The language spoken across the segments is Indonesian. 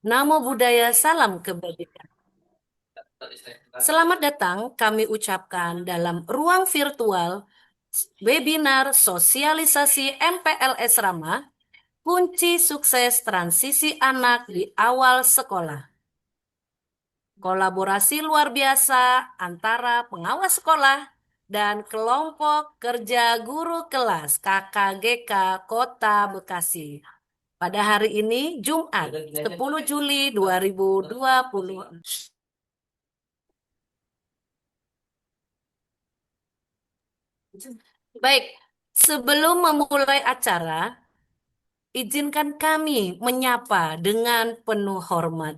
Namo Buddhaya, salam kebajikan. Selamat datang kami ucapkan dalam ruang virtual webinar sosialisasi MPLS Ramah, kunci sukses transisi anak di awal sekolah. Kolaborasi luar biasa antara pengawas sekolah dan kelompok kerja guru kelas KKGK Kota Bekasi. Pada hari ini, Jumat, 10 Juli 2020. Baik, sebelum memulai acara, izinkan kami menyapa dengan penuh hormat.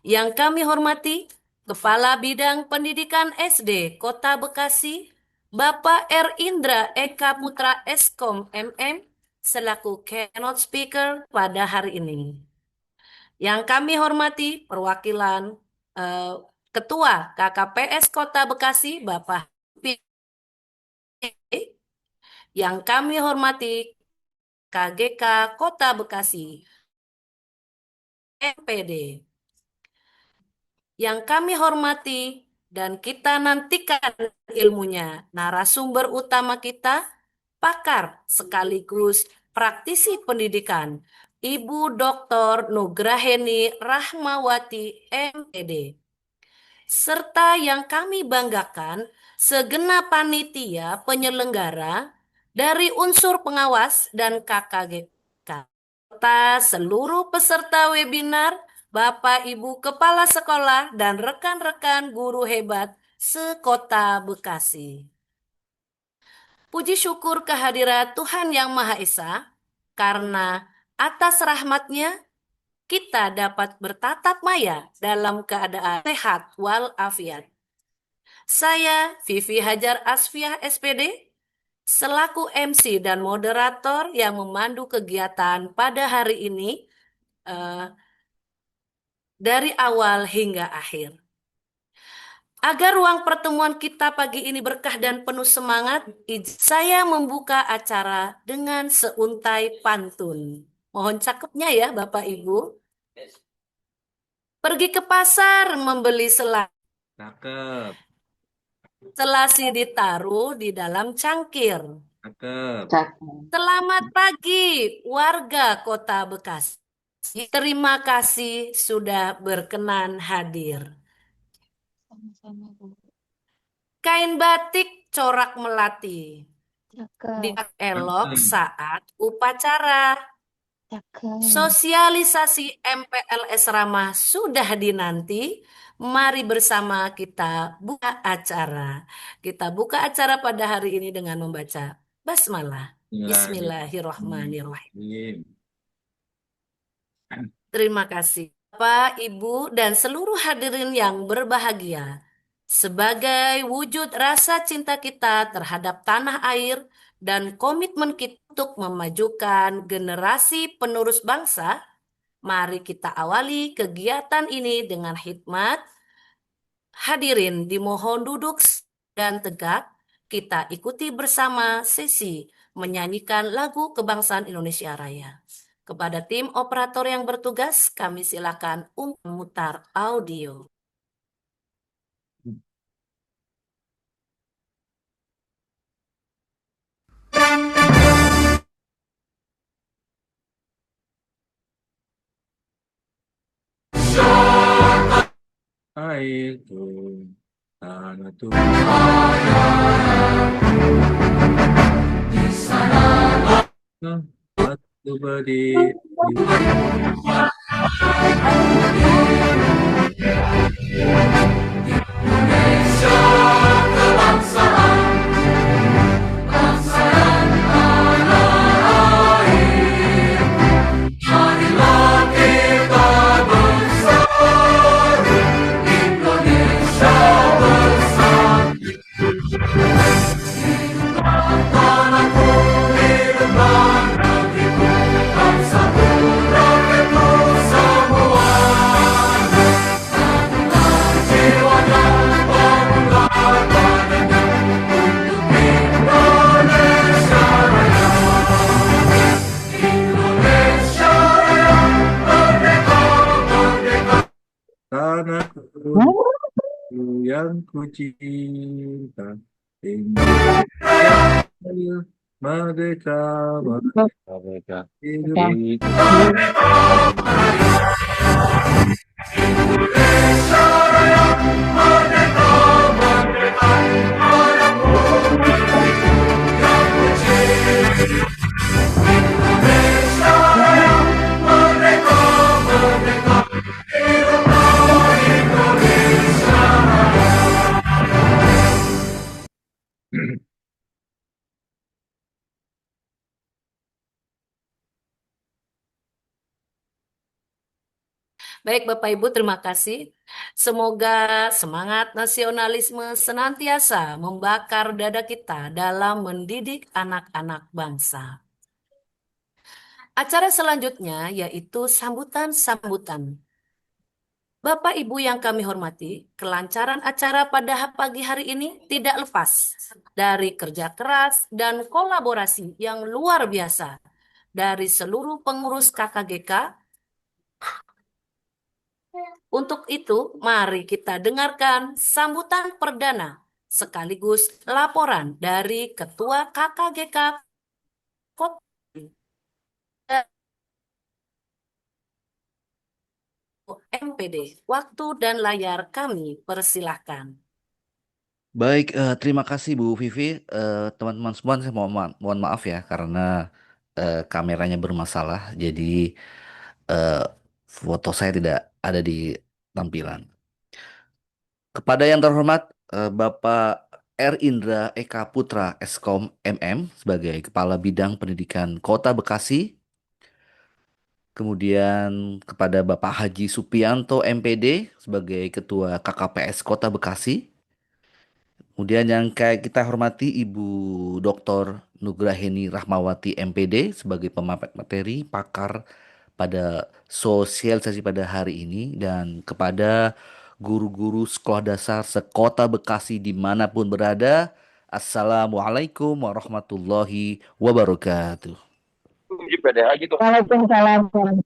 Yang kami hormati, Kepala Bidang Pendidikan SD Kota Bekasi, Bapak R. Indra Eka Putra Eskom MM, selaku keynote speaker pada hari ini. Yang kami hormati, perwakilan eh, Ketua KKPS Kota Bekasi, Bapak P. Yang kami hormati, KGK Kota Bekasi, MPD. Yang kami hormati dan kita nantikan ilmunya, narasumber utama kita, pakar sekaligus praktisi pendidikan, Ibu Dr. Nugraheni Rahmawati, MPD. Serta yang kami banggakan, segenap panitia penyelenggara dari unsur pengawas dan KKGK, serta seluruh peserta webinar, Bapak Ibu Kepala Sekolah dan rekan-rekan guru hebat sekota Bekasi. Puji syukur kehadirat Tuhan Yang Maha Esa, karena atas rahmat-Nya kita dapat bertatap maya dalam keadaan sehat walafiat. Saya Vivi Hajar Asfiah SPD, selaku MC dan moderator yang memandu kegiatan pada hari ini dari awal hingga akhir. Agar ruang pertemuan kita pagi ini berkah dan penuh semangat, saya membuka acara dengan seuntai pantun. Mohon cakepnya ya Bapak Ibu. Pergi ke pasar membeli selai. Cakep, Selasi ditaruh di dalam cangkir. cakep. Selamat pagi warga Kota Bekasi. Terima kasih sudah berkenan hadir. Sama-sama, Bu. Kain batik corak melati. Cakep, Dipakai elok saat upacara. cakep. Sosialisasi MPLS Ramah sudah dinanti. Mari bersama kita buka acara. Kita buka acara pada hari ini dengan membaca basmalah. Bismillahirrahmanirrahim. Terima kasih Bapak, Ibu, dan seluruh hadirin yang berbahagia. Sebagai wujud rasa cinta kita terhadap tanah air dan komitmen kita untuk memajukan generasi penerus bangsa, mari kita awali kegiatan ini dengan hikmat. Hadirin dimohon duduk dan tegak. Kita ikuti bersama sesi menyanyikan lagu kebangsaan Indonesia Raya. Kepada tim operator yang bertugas, kami silakan untuk memutar audio. Airku tanah Tuhan di sana batu berdiri. Indonesia kebangsaan, bangsa dan tanah air. Marilah kita bersatu, Indonesia bersatu. Hiduplah tanahku, hiduplah negeriku, bangsaku, rakyatku yang kucinta. Indonesia Raya, merdeka, merdeka, merdeka. Hidup Udah. Indonesia. Indonesia Raya, merdeka, merdeka, para pemilikku yang kecil. Indonesia Raya, merdeka, merdeka, hiduplah Indonesia Raya. Baik Bapak Ibu, terima kasih. Semoga semangat nasionalisme senantiasa membakar dada kita dalam mendidik anak-anak bangsa. Acara selanjutnya yaitu sambutan-sambutan. Bapak Ibu yang kami hormati, kelancaran acara pada pagi hari ini tidak lepas dari kerja keras dan kolaborasi yang luar biasa dari seluruh pengurus KKGK. Untuk itu, mari kita dengarkan sambutan perdana sekaligus laporan dari Ketua KKGK Kota MPD. Waktu dan layar kami persilahkan. Baik, terima kasih Bu Vivi. Teman-teman semua, saya mohon maaf ya karena kameranya bermasalah, jadi eh, foto saya tidak ada di tampilan. Kepada yang terhormat Bapak R. Indra Eka Putra Eskom MM sebagai Kepala Bidang Pendidikan Kota Bekasi, kemudian kepada Bapak Haji Supianto MPD sebagai Ketua KKPS Kota Bekasi. Kemudian yang kayak kita hormati Ibu Dr. Nugraheni Rahmawati MPD sebagai pemaparan materi pakar pada sosialisasi pada hari ini, dan kepada guru-guru sekolah dasar sekota Bekasi dimanapun berada, Assalamualaikum warahmatullahi wabarakatuh. Waalaikumsalam. Salam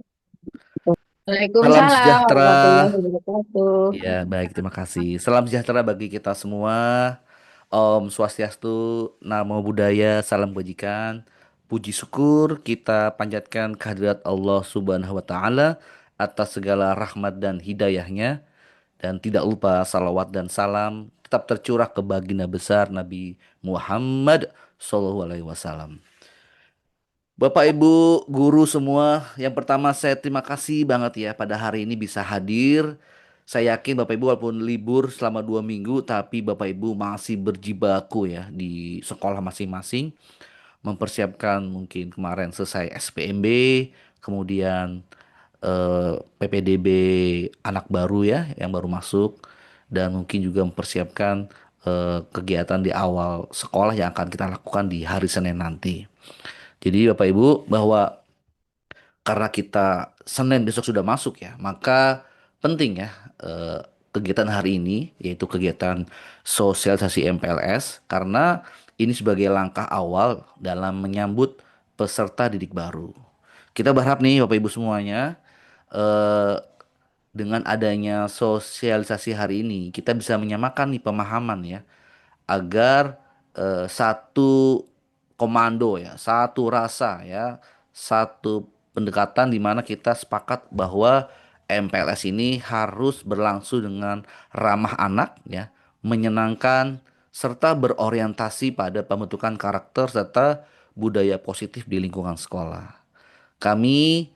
Waalaikumsalam sejahtera. warahmatullahi wabarakatuh. Ya, baik, terima kasih. Salam sejahtera bagi kita semua. Om Swastiastu, Namo Buddhaya, salam kebajikan. Puji syukur kita panjatkan kehadirat Allah Subhanahu wa Ta'ala atas segala rahmat dan hidayahnya. Dan tidak lupa salawat dan salam tetap tercurah ke baginda besar Nabi Muhammad Sallallahu Alaihi Wasallam. Bapak Ibu guru semua, yang pertama saya terima kasih banget ya pada hari ini bisa hadir. Saya yakin Bapak Ibu walaupun libur selama 2 minggu, tapi Bapak Ibu masih berjibaku ya di sekolah masing-masing. Mempersiapkan mungkin kemarin selesai SPMB, kemudian PPDB anak baru ya yang baru masuk. Dan mungkin juga mempersiapkan kegiatan di awal sekolah yang akan kita lakukan di hari Senin nanti. Jadi Bapak Ibu bahwa karena kita Senin besok sudah masuk ya, maka penting ya kegiatan hari ini yaitu kegiatan sosialisasi MPLS, karena ini sebagai langkah awal dalam menyambut peserta didik baru. Kita berharap nih Bapak Ibu semuanya, eh, dengan adanya sosialisasi hari ini kita bisa menyamakan nih pemahaman ya, agar satu komando ya, satu rasa ya, satu pendekatan di mana kita sepakat bahwa MPLS ini harus berlangsung dengan ramah anak ya, menyenangkan serta berorientasi pada pembentukan karakter serta budaya positif di lingkungan sekolah. Kami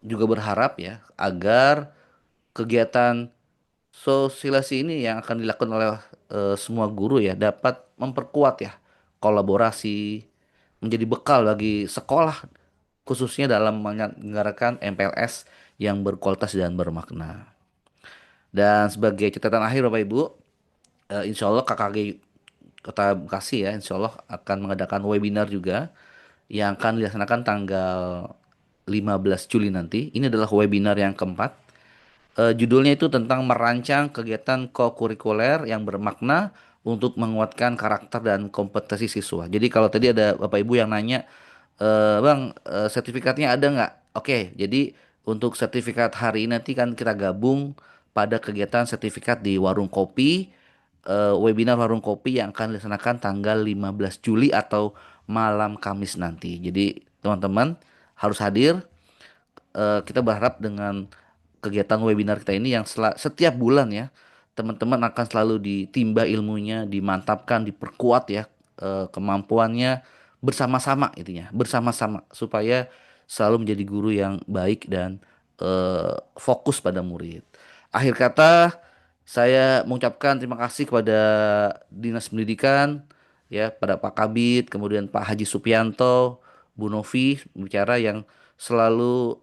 juga berharap ya agar kegiatan sosialisasi ini yang akan dilakukan oleh semua guru ya dapat memperkuat ya kolaborasi, menjadi bekal bagi sekolah khususnya dalam menyelenggarakan MPLS yang berkualitas dan bermakna. Dan sebagai catatan akhir Bapak Ibu, insya Allah KKG Kota Bekasi ya insya Allah akan mengadakan webinar juga yang akan dilaksanakan tanggal 15 Juli nanti. Ini adalah webinar yang keempat. Judulnya itu tentang merancang kegiatan kokurikuler yang bermakna untuk menguatkan karakter dan kompetensi siswa. Jadi kalau tadi ada Bapak Ibu yang nanya, Bang, sertifikatnya ada nggak? Oke, jadi untuk sertifikat hari ini nanti kan kita gabung pada kegiatan sertifikat di warung kopi webinar Warung Kopi yang akan dilaksanakan tanggal 15 Juli atau malam Kamis nanti. Jadi teman-teman harus hadir. Kita berharap dengan kegiatan webinar kita ini yang setiap bulan ya, teman-teman akan selalu ditimba ilmunya, dimantapkan, diperkuat ya kemampuannya bersama-sama intinya, bersama-sama supaya selalu menjadi guru yang baik dan fokus pada murid. Akhir kata, saya mengucapkan terima kasih kepada Dinas Pendidikan ya, pada Pak Kabid, kemudian Pak Haji Supianto, Bu Novi bicara yang selalu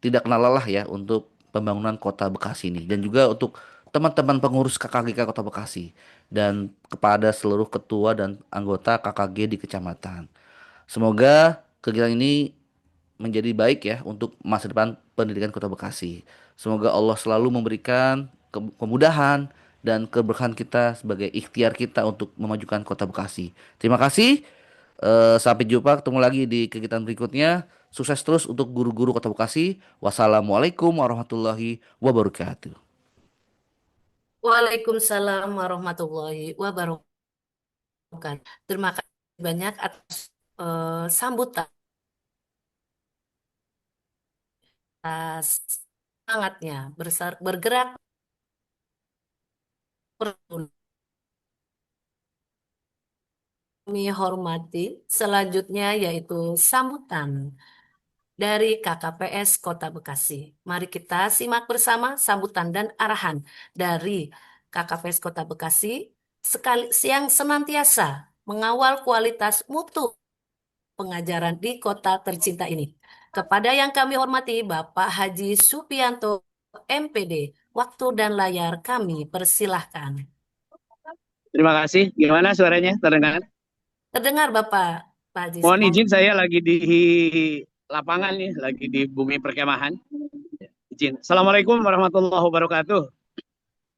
tidak kenal lelah ya untuk pembangunan Kota Bekasi ini dan juga untuk teman-teman pengurus KKGK Kota Bekasi dan kepada seluruh ketua dan anggota KKG di kecamatan. Semoga kegiatan ini menjadi baik ya untuk masa depan pendidikan Kota Bekasi. Semoga Allah selalu memberikan kemudahan dan keberkahan kita sebagai ikhtiar kita untuk memajukan Kota Bekasi. Terima kasih. Sampai jumpa, ketemu lagi di kegiatan berikutnya. Sukses terus untuk guru-guru Kota Bekasi. Wassalamualaikum warahmatullahi wabarakatuh. Waalaikumsalam warahmatullahi wabarakatuh. Terima kasih banyak atas sambutan, atas semangatnya bergerak kami hormati. Selanjutnya yaitu sambutan dari KKPS Kota Bekasi. Mari kita simak bersama sambutan dan arahan dari KKPS Kota Bekasi sekali siang senantiasa mengawal kualitas mutu pengajaran di kota tercinta ini. Kepada yang kami hormati Bapak Haji Supianto MPD, waktu dan layar kami persilahkan. Terima kasih. Gimana suaranya? Terdengar? Terdengar Bapak Pak Haji. Mohon izin, saya lagi di lapangan nih, lagi di bumi perkemahan. Izin. Assalamualaikum warahmatullahi wabarakatuh.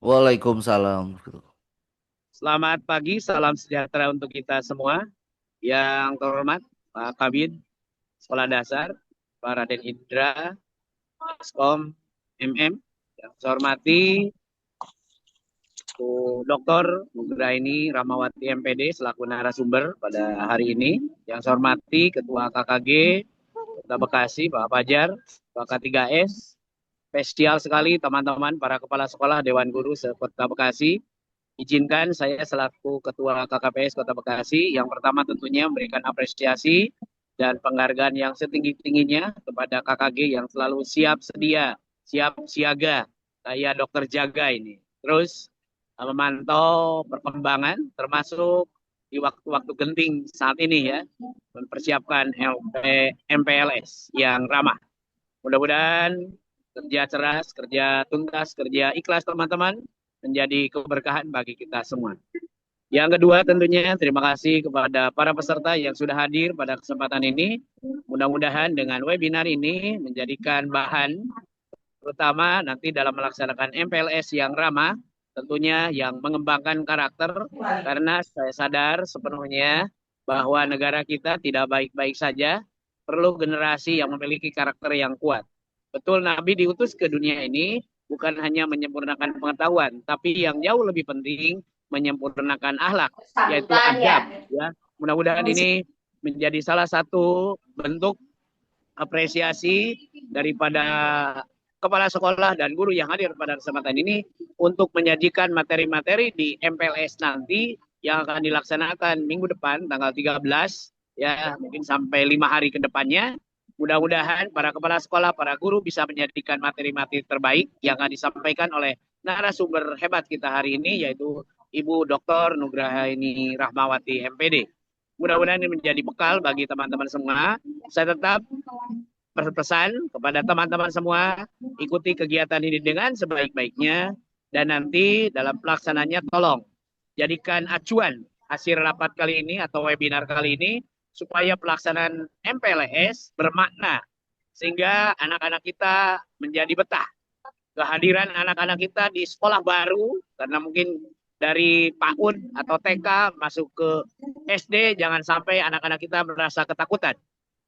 Waalaikumsalam. Selamat pagi, salam sejahtera untuk kita semua. Yang terhormat Pak Kabid Sekolah Dasar, Pak Raden Indra, Eskom MM, yang saya hormati Bu Dr. Nugraini Rahmawati MPD selaku narasumber pada hari ini. Yang saya hormati Ketua KKG Kota Bekasi, Pak Fajar, Pak K3S. Spesial sekali teman-teman para kepala sekolah Dewan Guru se-Kota Bekasi. Izinkan saya selaku Ketua KKPS Kota Bekasi yang pertama tentunya memberikan apresiasi dan penghargaan yang setinggi-tingginya kepada KKG yang selalu siap sedia, siap siaga, kayak dokter jaga ini. Terus memantau perkembangan termasuk di waktu-waktu genting saat ini ya, mempersiapkan MPLS yang ramah. Mudah-mudahan kerja ceras, kerja tuntas, kerja ikhlas teman-teman menjadi keberkahan bagi kita semua. Yang kedua tentunya terima kasih kepada para peserta yang sudah hadir pada kesempatan ini. Mudah-mudahan dengan webinar ini menjadikan bahan terutama nanti dalam melaksanakan MPLS yang ramah, tentunya yang mengembangkan karakter, karena saya sadar sepenuhnya bahwa negara kita tidak baik-baik saja, perlu generasi yang memiliki karakter yang kuat. Betul, Nabi diutus ke dunia ini bukan hanya menyempurnakan pengetahuan, tapi yang jauh lebih penting menyempurnakan akhlak, yaitu adab. Ya, mudah-mudahan ini menjadi salah satu bentuk apresiasi daripada kepala sekolah dan guru yang hadir pada kesempatan ini untuk menyajikan materi-materi di MPLS nanti yang akan dilaksanakan minggu depan tanggal 13 ya, mungkin sampai 5 hari ke depannya. Mudah-mudahan para kepala sekolah, para guru bisa menyajikan materi-materi terbaik yang akan disampaikan oleh narasumber hebat kita hari ini, yaitu Ibu Dr. Nugraini Rahmawati MPD. Mudah-mudahan ini menjadi bekal bagi teman-teman semua. Saya tetap berpesan kepada teman-teman semua, ikuti kegiatan ini dengan sebaik-baiknya, dan nanti dalam pelaksananya tolong jadikan acuan hasil rapat kali ini atau webinar kali ini supaya pelaksanaan MPLS bermakna sehingga anak-anak kita menjadi betah. Kehadiran anak-anak kita di sekolah baru, karena mungkin dari PAUD atau TK masuk ke SD, jangan sampai anak-anak kita merasa ketakutan.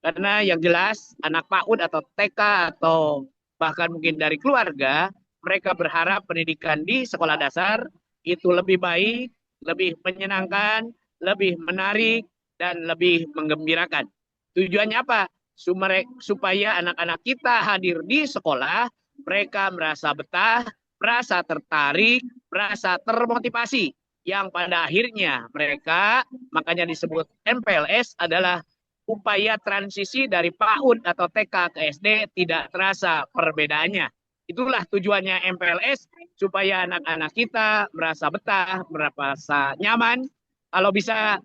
Karena yang jelas anak PAUD atau TK atau bahkan mungkin dari keluarga, mereka berharap pendidikan di sekolah dasar itu lebih baik, lebih menyenangkan, lebih menarik, dan lebih menggembirakan. Tujuannya apa? Supaya anak-anak kita hadir di sekolah, mereka merasa betah, merasa tertarik, merasa termotivasi. Yang pada akhirnya mereka, makanya disebut MPLS adalah upaya transisi dari PAUD atau TK ke SD tidak terasa perbedaannya. Itulah tujuannya MPLS, supaya anak-anak kita merasa betah, merasa nyaman. Kalau bisa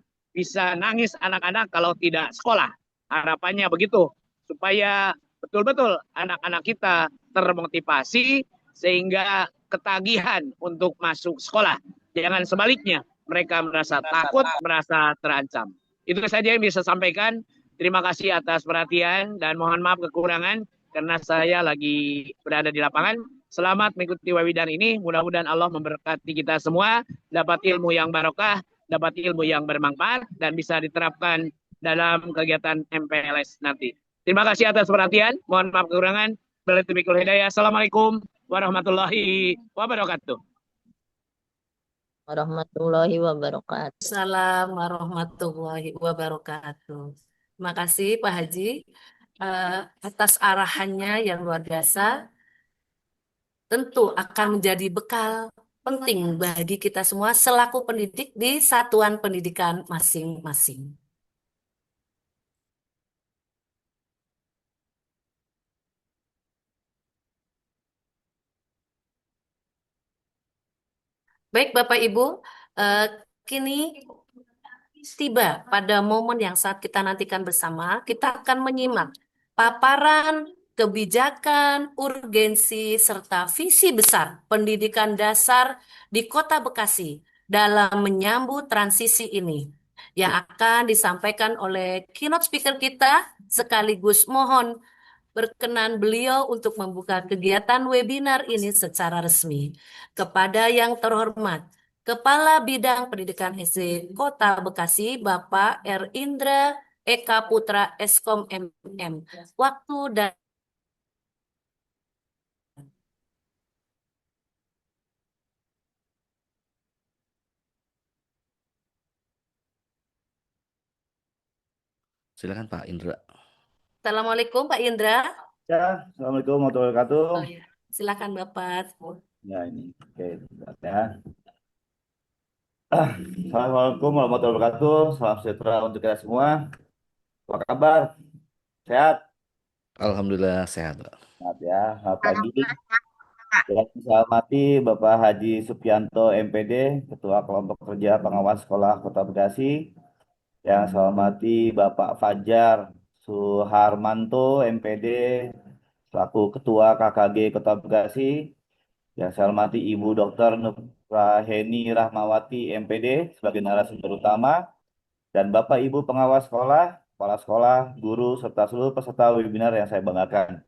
nangis anak-anak kalau tidak sekolah. Harapannya begitu, supaya betul-betul anak-anak kita termotivasi sehingga ketagihan untuk masuk sekolah. Jangan sebaliknya, mereka merasa takut, merasa terancam. Itu saja yang bisa sampaikan. Terima kasih atas perhatian dan mohon maaf kekurangan karena saya lagi berada di lapangan. Selamat mengikuti webinar ini. Mudah-mudahan Allah memberkati kita semua, dapat ilmu yang barokah, dapat ilmu yang bermanfaat, dan bisa diterapkan dalam kegiatan MPLS nanti. Terima kasih atas perhatian. Mohon maaf kekurangan. Assalamualaikum warahmatullahi wabarakatuh. Warahmatullahi wabarakatuh. Assalamualaikum warahmatullahi wabarakatuh. Terima kasih Pak Haji atas arahannya yang luar biasa. Tentu akan menjadi bekal penting bagi kita semua selaku pendidik di satuan pendidikan masing-masing. Baik Bapak Ibu, eh, kini tiba pada momen yang saat kita nantikan bersama, kita akan menyimak paparan kebijakan, urgensi, serta visi besar pendidikan dasar di Kota Bekasi dalam menyambut transisi ini yang akan disampaikan oleh keynote speaker kita sekaligus mohon berkenan beliau untuk membuka kegiatan webinar ini secara resmi. Kepada yang terhormat, Kepala Bidang Pendidikan SD Kota Bekasi, Bapak R. Indra Eka Putra Eskom MM. Waktu dan Silakan Pak Indra. Assalamualaikum Pak Indra. Ya, Assalamualaikum warahmatullahi wabarakatuh. Oh ya, silakan Bapak. Ya, ini. Oke, bentar ya. Assalamualaikum warahmatullahi wabarakatuh. Salam sejahtera untuk kita semua. Apa kabar? Sehat? Alhamdulillah sehat, Pak. Sehat ya. Selamat pagi. Yang saya hormati Bapak Haji Supianto MPD, Ketua Kelompok Kerja Pengawas Sekolah Kota Bekasi. Yang saya hormati Bapak Fajar Suharmanto MPD, selaku Ketua KKG Kota Bekasi. Yang saya hormati Ibu Dr. Nugraheni Rahmawati MPD sebagai narasumber utama, dan Bapak Ibu pengawas sekolah, kepala sekolah, guru, serta seluruh peserta webinar yang saya banggakan.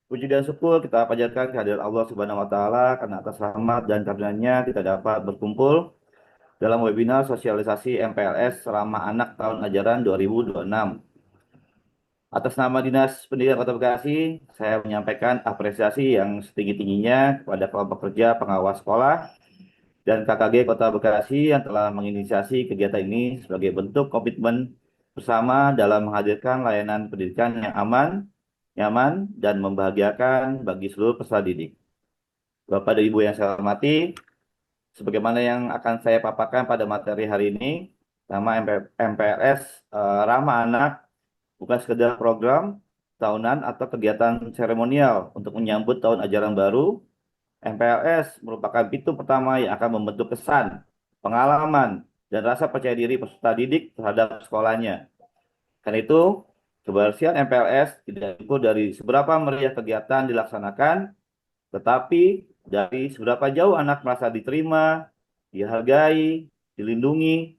Puji dan syukur kita panjatkan kehadiran Allah Subhanahu wa Ta'ala karena atas rahmat dan karunia-Nya kita dapat berkumpul dalam webinar sosialisasi MPLS Ramah Anak tahun ajaran 2026. Atas nama Dinas Pendidikan Kota Bekasi, saya menyampaikan apresiasi yang setinggi-tingginya kepada kelompok kerja pengawas sekolah dan KKG Kota Bekasi yang telah menginisiasi kegiatan ini sebagai bentuk komitmen bersama dalam menghadirkan layanan pendidikan yang aman, nyaman, dan membahagiakan bagi seluruh peserta didik. Bapak dan Ibu yang saya hormati, sebagaimana yang akan saya paparkan pada materi hari ini, nama MPLS Ramah Anak bukan sekedar program tahunan atau kegiatan seremonial untuk menyambut tahun ajaran baru. MPLS merupakan pintu pertama yang akan membentuk kesan, pengalaman, dan rasa percaya diri peserta didik terhadap sekolahnya. Karena itu, keberhasilan MPLS tidak diukur dari seberapa meriah kegiatan dilaksanakan, tetapi dari seberapa jauh anak merasa diterima, dihargai, dilindungi,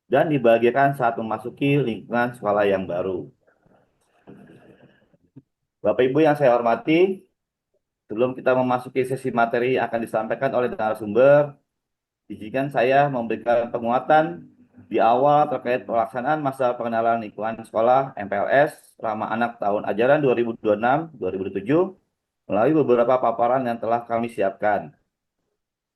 dan dibahagiakan saat memasuki lingkungan sekolah yang baru. Bapak Ibu yang saya hormati, sebelum kita memasuki sesi materi yang akan disampaikan oleh narasumber, izinkan saya memberikan penguatan di awal terkait pelaksanaan masa pengenalan lingkungan sekolah MPLS Ramah Anak tahun ajaran 2026-2027 melalui beberapa paparan yang telah kami siapkan.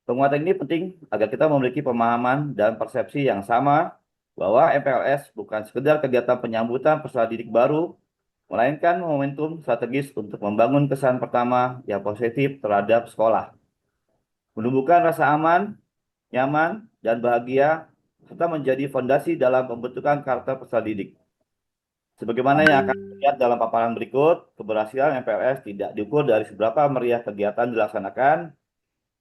Penguatan ini penting agar kita memiliki pemahaman dan persepsi yang sama bahwa MPLS bukan sekedar kegiatan penyambutan peserta didik baru, melainkan momentum strategis untuk membangun kesan pertama yang positif terhadap sekolah, menumbuhkan rasa aman, nyaman, dan bahagia, serta menjadi fondasi dalam pembentukan karakter peserta didik. Sebagaimana yang akan dilihat dalam paparan berikut, keberhasilan MPLS tidak diukur dari seberapa meriah kegiatan dilaksanakan,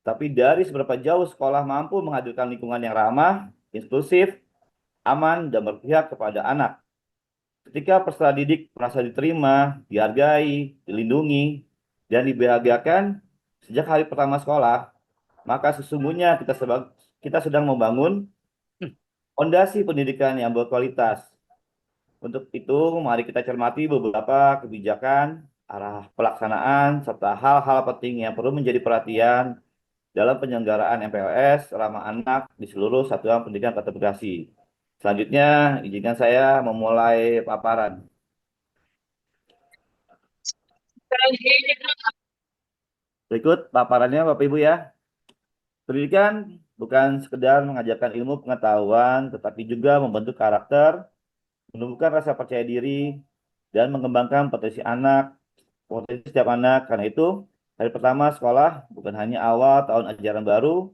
tapi dari seberapa jauh sekolah mampu menghadirkan lingkungan yang ramah, inklusif, aman, dan berpihak kepada anak. Ketika peserta didik merasa diterima, dihargai, dilindungi, dan dibahagiakan sejak hari pertama sekolah, maka sesungguhnya kita sedang membangun fondasi pendidikan yang berkualitas. Untuk itu, mari kita cermati beberapa kebijakan, arah pelaksanaan, serta hal-hal penting yang perlu menjadi perhatian dalam penyelenggaraan MPLS ramah anak di seluruh satuan pendidikan Kota Bekasi. Selanjutnya, izinkan saya memulai paparan. Berikut paparannya Bapak Ibu ya. Pendidikan bukan sekedar mengajarkan ilmu pengetahuan, tetapi juga membentuk karakter, menumbuhkan rasa percaya diri, dan mengembangkan potensi setiap anak. Karena itu, hari pertama sekolah bukan hanya awal tahun ajaran baru,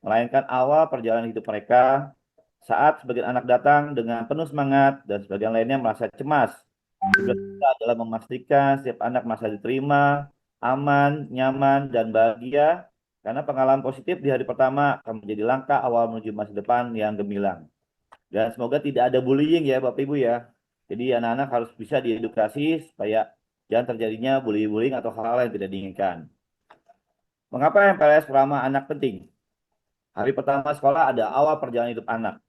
melainkan awal perjalanan hidup mereka. Saat sebagian anak datang dengan penuh semangat dan sebagian lainnya merasa cemas. Tugas kita adalah memastikan setiap anak merasa diterima, aman, nyaman, dan bahagia, karena pengalaman positif di hari pertama akan menjadi langkah awal menuju masa depan yang gemilang. Dan semoga tidak ada bullying ya Bapak Ibu ya. Jadi anak-anak harus bisa diedukasi supaya jangan terjadinya bullying atau hal-hal yang tidak diinginkan. Mengapa MPLS ramah anak penting? Hari pertama sekolah ada awal perjalanan hidup anak.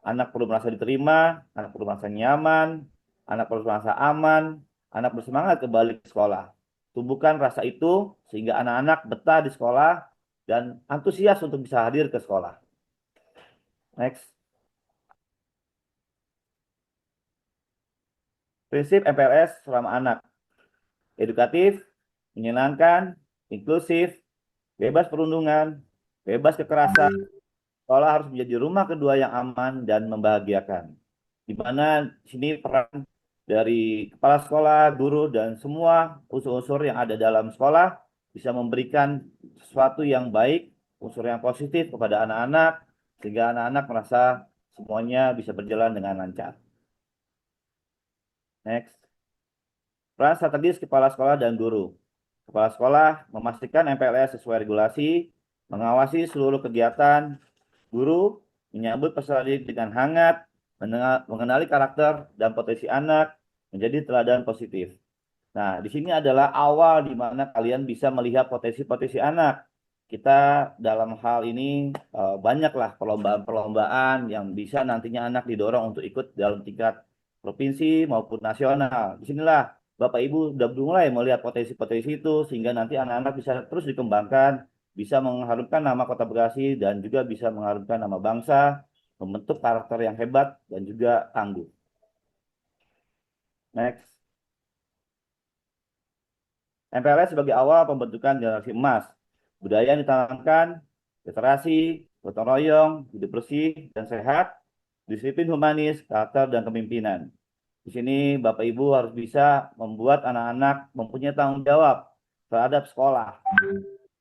Anak perlu merasa diterima, anak perlu merasa nyaman, anak perlu merasa aman, anak bersemangat kembali ke sekolah. Tumbuhkan rasa itu sehingga anak-anak betah di sekolah dan antusias untuk bisa hadir ke sekolah. Next. Prinsip MPLS selama anak. Edukatif, menyenangkan, inklusif, bebas perundungan, bebas kekerasan. Sekolah harus menjadi rumah kedua yang aman dan membahagiakan. Di mana di sini peran dari kepala sekolah, guru, dan semua unsur-unsur yang ada dalam sekolah bisa memberikan sesuatu yang baik, unsur yang positif kepada anak-anak, sehingga anak-anak merasa semuanya bisa berjalan dengan lancar. Next. Peran strategis kepala sekolah dan guru. Kepala sekolah memastikan MPLS sesuai regulasi, mengawasi seluruh kegiatan, guru menyambut peserta didik dengan hangat, mengenali karakter dan potensi anak, menjadi teladan positif. Nah, di sini adalah awal di mana kalian bisa melihat potensi-potensi anak. Kita dalam hal ini banyaklah perlombaan-perlombaan yang bisa nantinya anak didorong untuk ikut dalam tingkat provinsi maupun nasional. Disinilah Bapak Ibu sudah mulai melihat potensi-potensi itu sehingga nanti anak-anak bisa terus dikembangkan, bisa mengharumkan nama Kota Bekasi dan juga bisa mengharumkan nama bangsa, membentuk karakter yang hebat dan juga tangguh. Next. MPLS sebagai awal pembentukan generasi emas. Budaya yang ditanamkan, literasi, gotong royong, hidup bersih dan sehat, disiplin humanis, karakter dan kepemimpinan. Di sini Bapak Ibu harus bisa membuat anak-anak mempunyai tanggung jawab terhadap sekolah.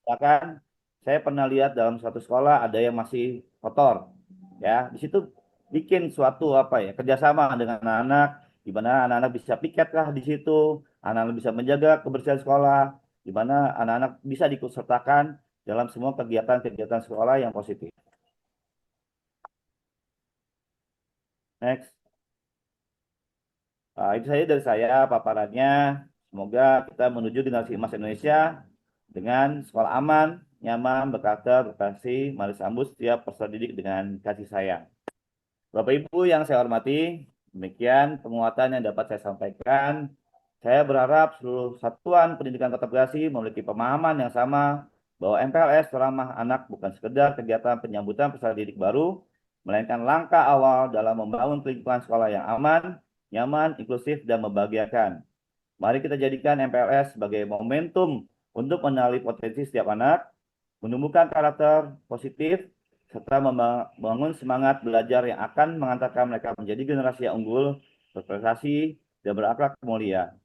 Bahkan saya pernah lihat dalam suatu sekolah ada yang masih kotor, ya. Di situ bikin suatu kerjasama dengan anak-anak, di mana anak-anak bisa piketlah di situ, anak-anak bisa menjaga kebersihan sekolah, di mana anak-anak bisa diikutsertakan dalam semua kegiatan-kegiatan sekolah yang positif. Next. Itu saja dari saya paparannya. Semoga kita menuju generasi emas Indonesia dengan sekolah aman, nyaman, berkarakter, berkasih. Mari sambut setiap peserta didik dengan kasih sayang. Bapak Ibu yang saya hormati, demikian penguatan yang dapat saya sampaikan. Saya berharap seluruh satuan pendidikan Kota Bekasi memiliki pemahaman yang sama bahwa MPLS ramah anak bukan sekedar kegiatan penyambutan peserta didik baru, melainkan langkah awal dalam membangun lingkungan sekolah yang aman, nyaman, inklusif, dan membahagiakan. Mari kita jadikan MPLS sebagai momentum untuk mengenali potensi setiap anak, menumbuhkan karakter positif, serta membangun semangat belajar yang akan mengantarkan mereka menjadi generasi yang unggul, berprestasi, dan berakhlak mulia.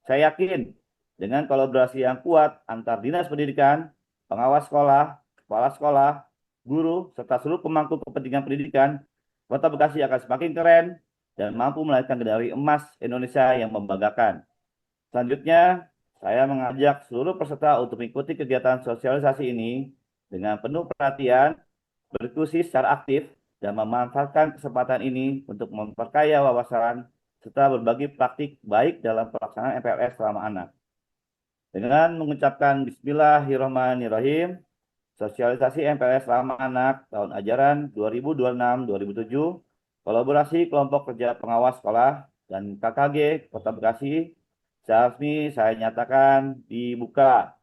Saya yakin dengan kolaborasi yang kuat antar dinas pendidikan, pengawas sekolah, kepala sekolah, guru, serta seluruh pemangku kepentingan pendidikan, Kota Bekasi akan semakin keren dan mampu melahirkan generasi emas Indonesia yang membanggakan. Selanjutnya, saya mengajak seluruh peserta untuk mengikuti kegiatan sosialisasi ini dengan penuh perhatian, berdiskusi secara aktif, dan memanfaatkan kesempatan ini untuk memperkaya wawasan serta berbagi praktik baik dalam pelaksanaan MPLS selama anak. Dengan mengucapkan Bismillahirrahmanirrahim, sosialisasi MPLS selama anak tahun ajaran 2026-2027, kolaborasi kelompok kerja pengawas sekolah dan KKG Kota Bekasi, secara resmi saya nyatakan dibuka.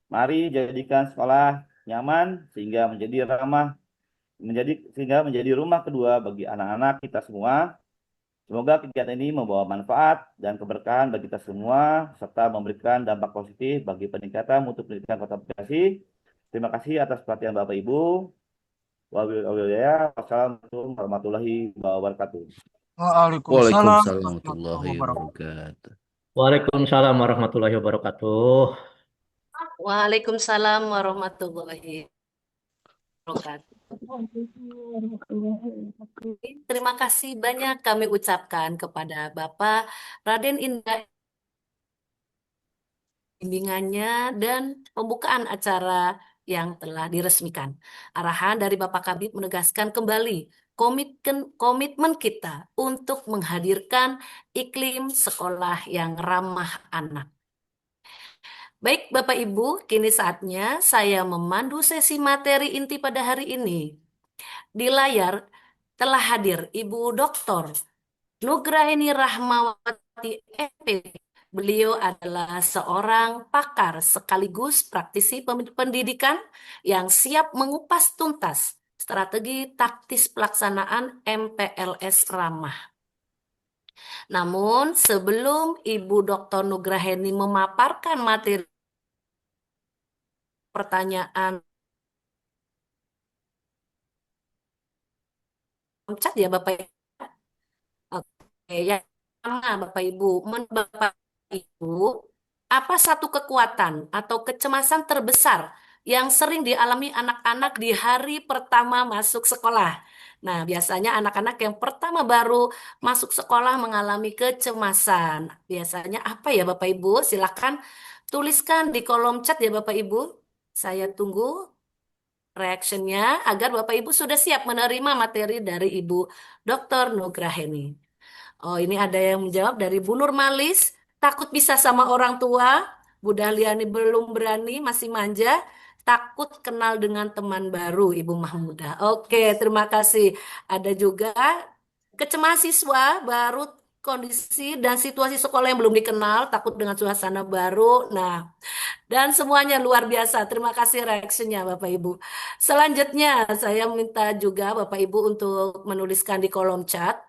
Mari jadikan sekolah nyaman sehingga menjadi rumah kedua bagi anak-anak kita semua. Semoga kegiatan ini membawa manfaat dan keberkahan bagi kita semua, serta memberikan dampak positif bagi peningkatan mutu pendidikan Kota Bekasi. Terima kasih atas perhatian Bapak Ibu. Wassalamualaikum warahmatullahi wabarakatuh. Waalaikumsalam Waalaikumsalam warahmatullahi warahmatullahi wabarakatuh. wabarakatuh. Waalaikumsalam warahmatullahi wabarakatuh. Waalaikumsalam warahmatullahi wabarakatuh. Terima kasih banyak kami ucapkan kepada Bapak Raden Indah bimbingannya dan pembukaan acara yang telah diresmikan. Arahan dari Bapak Kabid menegaskan kembali komitmen kita untuk menghadirkan iklim sekolah yang ramah anak. Baik Bapak Ibu, kini saatnya saya memandu sesi materi inti pada hari ini. Di layar telah hadir Ibu Dr. Nugraini Rahmawati MP. Beliau adalah seorang pakar sekaligus praktisi pendidikan yang siap mengupas tuntas strategi taktis pelaksanaan MPLS ramah. Namun sebelum Ibu Dr. Nugraini memaparkan materi pertanyaan chat ya Bapak Ibu. Oke, yang pertama Bapak Ibu, menurut Bapak Ibu, apa satu kekuatan atau kecemasan terbesar yang sering dialami anak-anak di hari pertama masuk sekolah? Nah, biasanya anak-anak yang pertama baru masuk sekolah mengalami kecemasan. Biasanya apa ya Bapak Ibu? Silakan tuliskan di kolom chat ya Bapak Ibu. Saya tunggu reactionnya agar Bapak Ibu sudah siap menerima materi dari Ibu Dr. Nugraheni. Oh, ini ada yang menjawab dari Bu Nurmalis, takut bisa sama orang tua. Bu Dahliani belum berani, masih manja. Takut kenal dengan teman baru, Ibu Mahmudah. Oke, terima kasih. Ada juga kecemasan siswa baru kondisi dan situasi sekolah yang belum dikenal, takut dengan suasana baru. Nah, dan semuanya luar biasa. Terima kasih reaksinya Bapak Ibu. Selanjutnya, saya minta juga Bapak Ibu untuk menuliskan di kolom chat.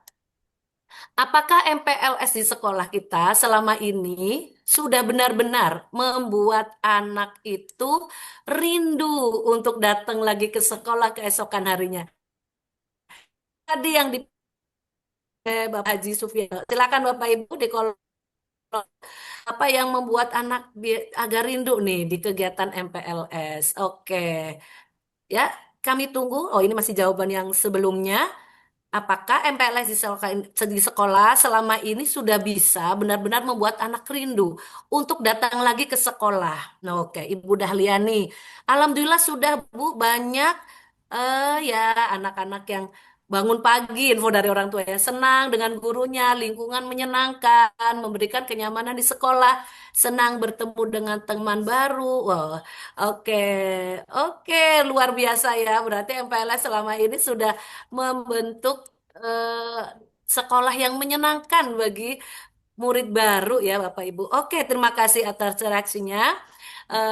Apakah MPLS di sekolah kita selama ini sudah benar-benar membuat anak itu rindu untuk datang lagi ke sekolah keesokan harinya? Tadi yang di Bapak Haji Sufyan. Silakan Bapak Ibu di kolom apa yang membuat anak agak rindu nih di kegiatan MPLS. Oke. Ya, kami tunggu. Oh, ini masih jawaban yang sebelumnya. Apakah MPLS di sekolah selama ini sudah bisa benar-benar membuat anak rindu untuk datang lagi ke sekolah? Nah, oke, Ibu Dahliani. Alhamdulillah sudah Bu banyak ya anak-anak yang bangun pagi info dari orang tua ya senang dengan gurunya, lingkungan menyenangkan, memberikan kenyamanan di sekolah, senang bertemu dengan teman baru. Wah, oke, oke, luar biasa ya. Berarti MPLS selama ini sudah membentuk sekolah yang menyenangkan bagi murid baru ya Bapak Ibu. Oke, terima kasih atas reaksinya.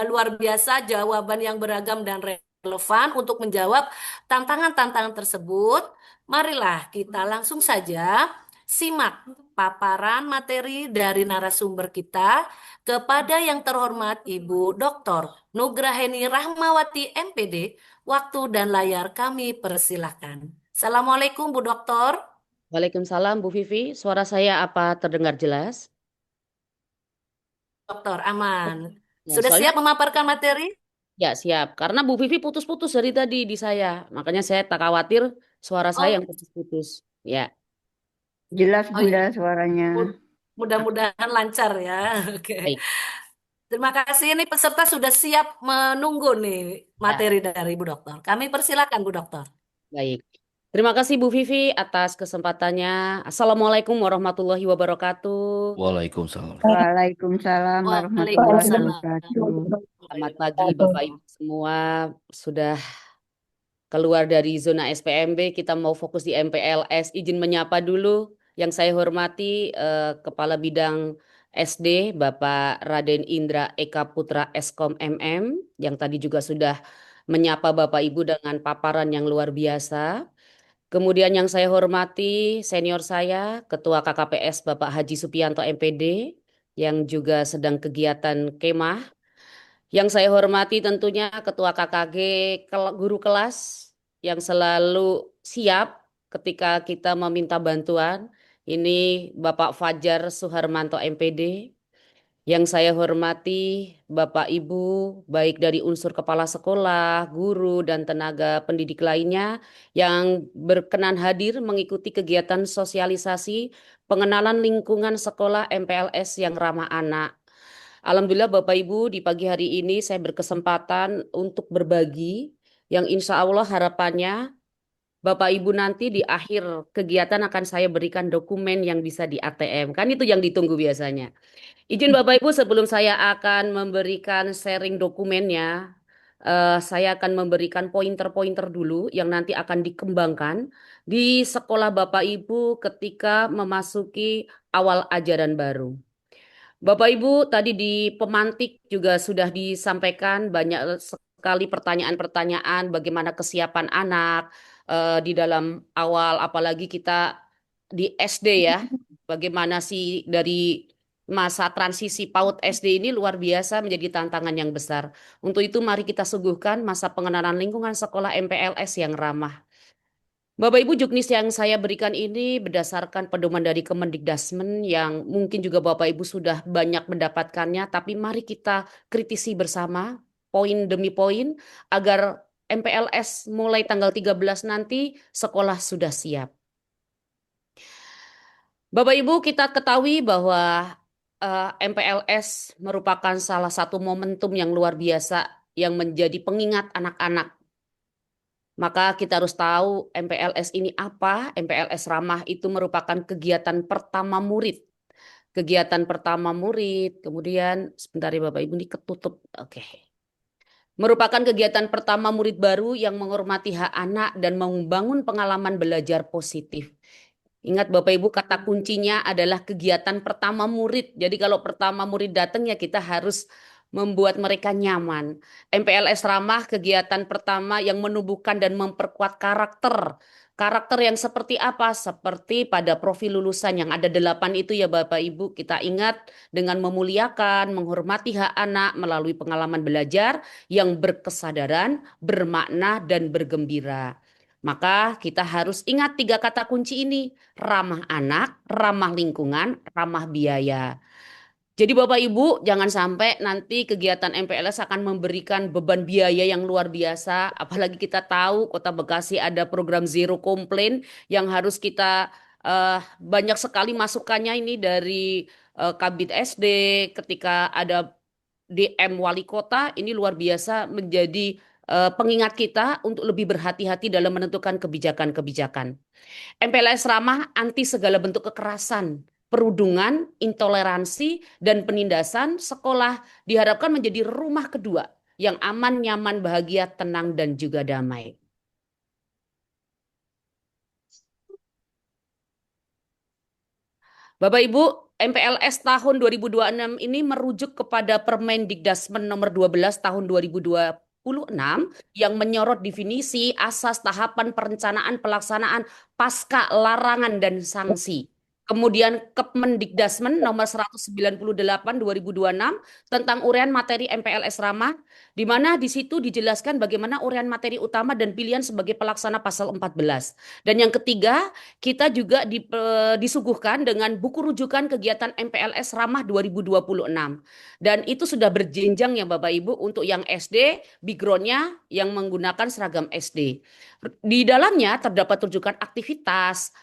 Luar biasa jawaban yang beragam dan relevan untuk menjawab tantangan-tantangan tersebut. Marilah kita langsung saja Simak paparan materi dari narasumber kita kepada yang terhormat Ibu Dr. Nugraheni Rahmawati MPD. Waktu dan layar kami persilahkan. Assalamualaikum Bu Doktor. Waalaikumsalam Bu Vivi, suara saya apa terdengar jelas? Dokter aman. Ya, Sudah soalnya siap memaparkan materi? ya siap, karena Bu Vivi putus-putus dari tadi di saya, makanya saya tak khawatir suara saya yang Oh, putus-putus. Ya, Jelas oh Bunda iya. suaranya. Mudah-mudahan lancar ya. Oke. baik. Terima kasih. Ini peserta sudah siap menunggu nih Ya, materi dari Bu Dokter. Kami persilakan Bu Dokter. baik. Terima kasih Bu Vivi atas kesempatannya. Assalamualaikum warahmatullahi wabarakatuh. Waalaikumsalam. Waalaikumsalam warahmatullahi Waalaikumsalam. wabarakatuh. Selamat pagi Bapak Ibu semua. Sudah keluar dari zona SPMB, kita mau fokus di MPLS. Izin menyapa dulu yang saya hormati Kepala Bidang SD Bapak Raden Indra Eka Putra Eskom MM yang tadi juga sudah menyapa Bapak Ibu dengan paparan yang luar biasa. Kemudian yang saya hormati senior saya Ketua KKPS Bapak Haji Supianto MPD yang juga sedang kegiatan kemah. Yang saya hormati tentunya Ketua KKG guru kelas yang selalu siap ketika kita meminta bantuan. Ini Bapak Fajar Suharmanto MPD. Yang saya hormati Bapak Ibu baik dari unsur kepala sekolah, guru dan tenaga pendidik lainnya yang berkenan hadir mengikuti kegiatan sosialisasi pengenalan lingkungan sekolah MPLS yang ramah anak. Alhamdulillah Bapak Ibu di pagi hari ini saya berkesempatan untuk berbagi yang insya Allah harapannya Bapak Ibu nanti di akhir kegiatan akan saya berikan dokumen yang bisa di ATM. Kan itu yang ditunggu biasanya. Izin Bapak Ibu sebelum saya akan memberikan sharing dokumennya, saya akan memberikan pointer-pointer dulu yang nanti akan dikembangkan di sekolah Bapak Ibu ketika memasuki awal ajaran baru. Bapak Ibu, tadi di pemantik juga sudah disampaikan banyak sekali pertanyaan-pertanyaan bagaimana kesiapan anak di dalam awal, apalagi kita di SD ya, bagaimana sih dari masa transisi PAUD SD ini luar biasa menjadi tantangan yang besar. Untuk itu mari kita suguhkan masa pengenalan lingkungan sekolah MPLS yang ramah. Bapak Ibu, juknis yang saya berikan ini berdasarkan pedoman dari Kemendikdasmen yang mungkin juga Bapak Ibu sudah banyak mendapatkannya, tapi mari kita kritisi bersama poin demi poin agar MPLS mulai tanggal 13 nanti sekolah sudah siap. Bapak Ibu, kita ketahui bahwa MPLS merupakan salah satu momentum yang luar biasa yang menjadi pengingat anak-anak. Maka kita harus tahu MPLS ini apa. MPLS Ramah itu merupakan kegiatan pertama murid. Kegiatan pertama murid, kemudian sebentar ya Bapak Ibu ini ketutup. Oke. Merupakan kegiatan pertama murid baru yang menghormati hak anak dan membangun pengalaman belajar positif. Ingat Bapak Ibu kata kuncinya adalah kegiatan pertama murid. Jadi kalau pertama murid datang ya kita harus membuat mereka nyaman. MPLS Ramah kegiatan pertama yang menumbuhkan dan memperkuat karakter. Karakter yang seperti apa? Seperti pada profil lulusan yang ada 8 itu ya Bapak Ibu. Kita ingat dengan memuliakan, menghormati hak anak melalui pengalaman belajar yang berkesadaran, bermakna, dan bergembira. Maka kita harus ingat 3 kata kunci ini. Ramah anak, ramah lingkungan, ramah biaya. Jadi Bapak Ibu jangan sampai nanti kegiatan MPLS akan memberikan beban biaya yang luar biasa. Apalagi kita tahu Kota Bekasi ada program Zero Complaint yang harus kita banyak sekali masukannya ini dari Kabid SD ketika ada DM Wali Kota ini luar biasa menjadi pengingat kita untuk lebih berhati-hati dalam menentukan kebijakan-kebijakan. MPLS Ramah anti segala bentuk kekerasan, perundungan, intoleransi, dan penindasan. Sekolah diharapkan menjadi rumah kedua yang aman, nyaman, bahagia, tenang, dan juga damai. Bapak Ibu, MPLS tahun 2026 ini merujuk kepada Permendikdasmen nomor 12 tahun 2026 yang menyorot definisi, asas, tahapan perencanaan pelaksanaan pasca larangan dan sanksi. Kemudian Kemendikdasmen nomor 198 2026 tentang uraian materi MPLS Ramah, di mana di situ dijelaskan bagaimana uraian materi utama dan pilihan sebagai pelaksana pasal 14. Dan yang ketiga, kita juga disuguhkan dengan buku rujukan kegiatan MPLS Ramah 2026. Dan itu sudah berjenjang ya Bapak Ibu untuk yang SD, background-nya yang menggunakan seragam SD. Di dalamnya terdapat rujukan aktivitas,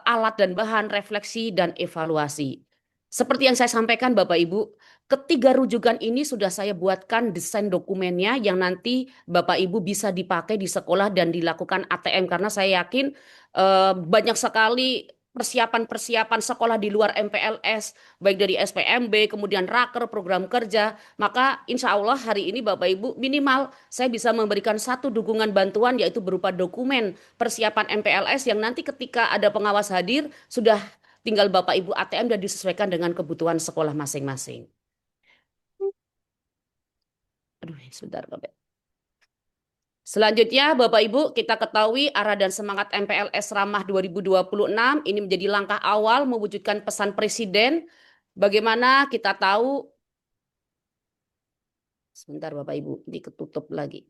alat dan bahan, refleksi, dan evaluasi. Seperti yang saya sampaikan Bapak Ibu, ketiga rujukan ini sudah saya buatkan desain dokumennya yang nanti Bapak Ibu bisa dipakai di sekolah dan dilakukan ATM, karena saya yakin banyak sekali persiapan-persiapan sekolah di luar MPLS, baik dari SPMB, kemudian raker, program kerja. Maka insya Allah hari ini Bapak Ibu minimal saya bisa memberikan satu dukungan bantuan, yaitu berupa dokumen persiapan MPLS yang nanti ketika ada pengawas hadir sudah tinggal Bapak Ibu ATM dan disesuaikan dengan kebutuhan sekolah masing-masing. Aduh, sebentar Bapak. Selanjutnya Bapak Ibu, kita ketahui arah dan semangat MPLS Ramah 2026 ini menjadi langkah awal mewujudkan pesan Presiden. Bagaimana kita tahu, sebentar Bapak Ibu, ini ketutup lagi.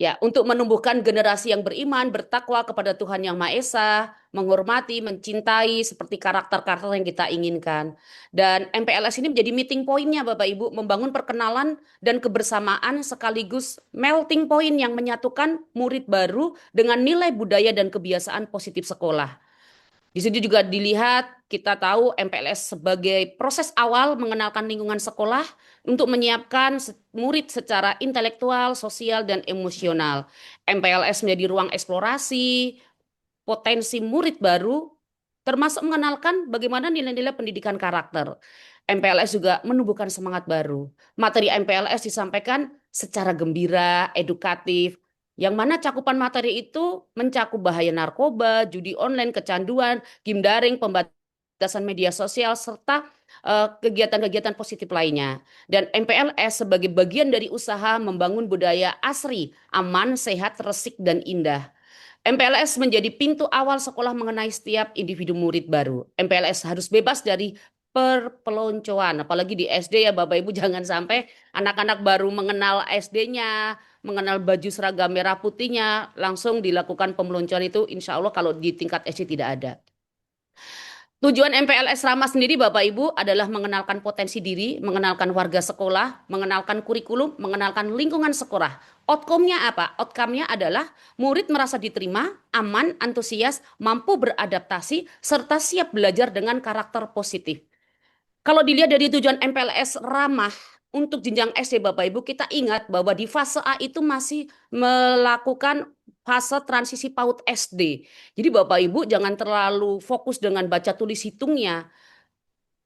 Ya, untuk menumbuhkan generasi yang beriman, bertakwa kepada Tuhan Yang Maha Esa, menghormati, mencintai seperti karakter-karakter yang kita inginkan. Dan MPLS ini menjadi meeting point-nya Bapak Ibu, membangun perkenalan dan kebersamaan sekaligus melting point yang menyatukan murid baru dengan nilai budaya dan kebiasaan positif sekolah. Di sini juga dilihat, kita tahu MPLS sebagai proses awal mengenalkan lingkungan sekolah untuk menyiapkan murid secara intelektual, sosial, dan emosional. MPLS menjadi ruang eksplorasi, potensi murid baru, termasuk mengenalkan bagaimana nilai-nilai pendidikan karakter. MPLS juga menumbuhkan semangat baru. Materi MPLS disampaikan secara gembira, edukatif, yang mana cakupan materi itu mencakup bahaya narkoba, judi online, kecanduan, game daring, pembatasan media sosial, serta kegiatan-kegiatan positif lainnya. Dan MPLS sebagai bagian dari usaha membangun budaya asri, aman, sehat, resik, dan indah. MPLS menjadi pintu awal sekolah mengenai setiap individu murid baru. MPLS harus bebas dari perpeloncoan, apalagi di SD ya Bapak Ibu, jangan sampai anak-anak baru mengenal SD-nya, mengenal baju seragam merah putihnya, langsung dilakukan pemeloncoan. Itu insya Allah kalau di tingkat SD tidak ada. Tujuan MPLS Ramah sendiri Bapak Ibu adalah mengenalkan potensi diri, mengenalkan warga sekolah, mengenalkan kurikulum, mengenalkan lingkungan sekolah. Outcome-nya apa? Outcome-nya adalah murid merasa diterima, aman, antusias, mampu beradaptasi, serta siap belajar dengan karakter positif. Kalau dilihat dari tujuan MPLS Ramah untuk jenjang SD Bapak Ibu, kita ingat bahwa di fase A itu masih melakukan fase transisi PAUD SD. Jadi Bapak Ibu jangan terlalu fokus dengan baca tulis hitungnya.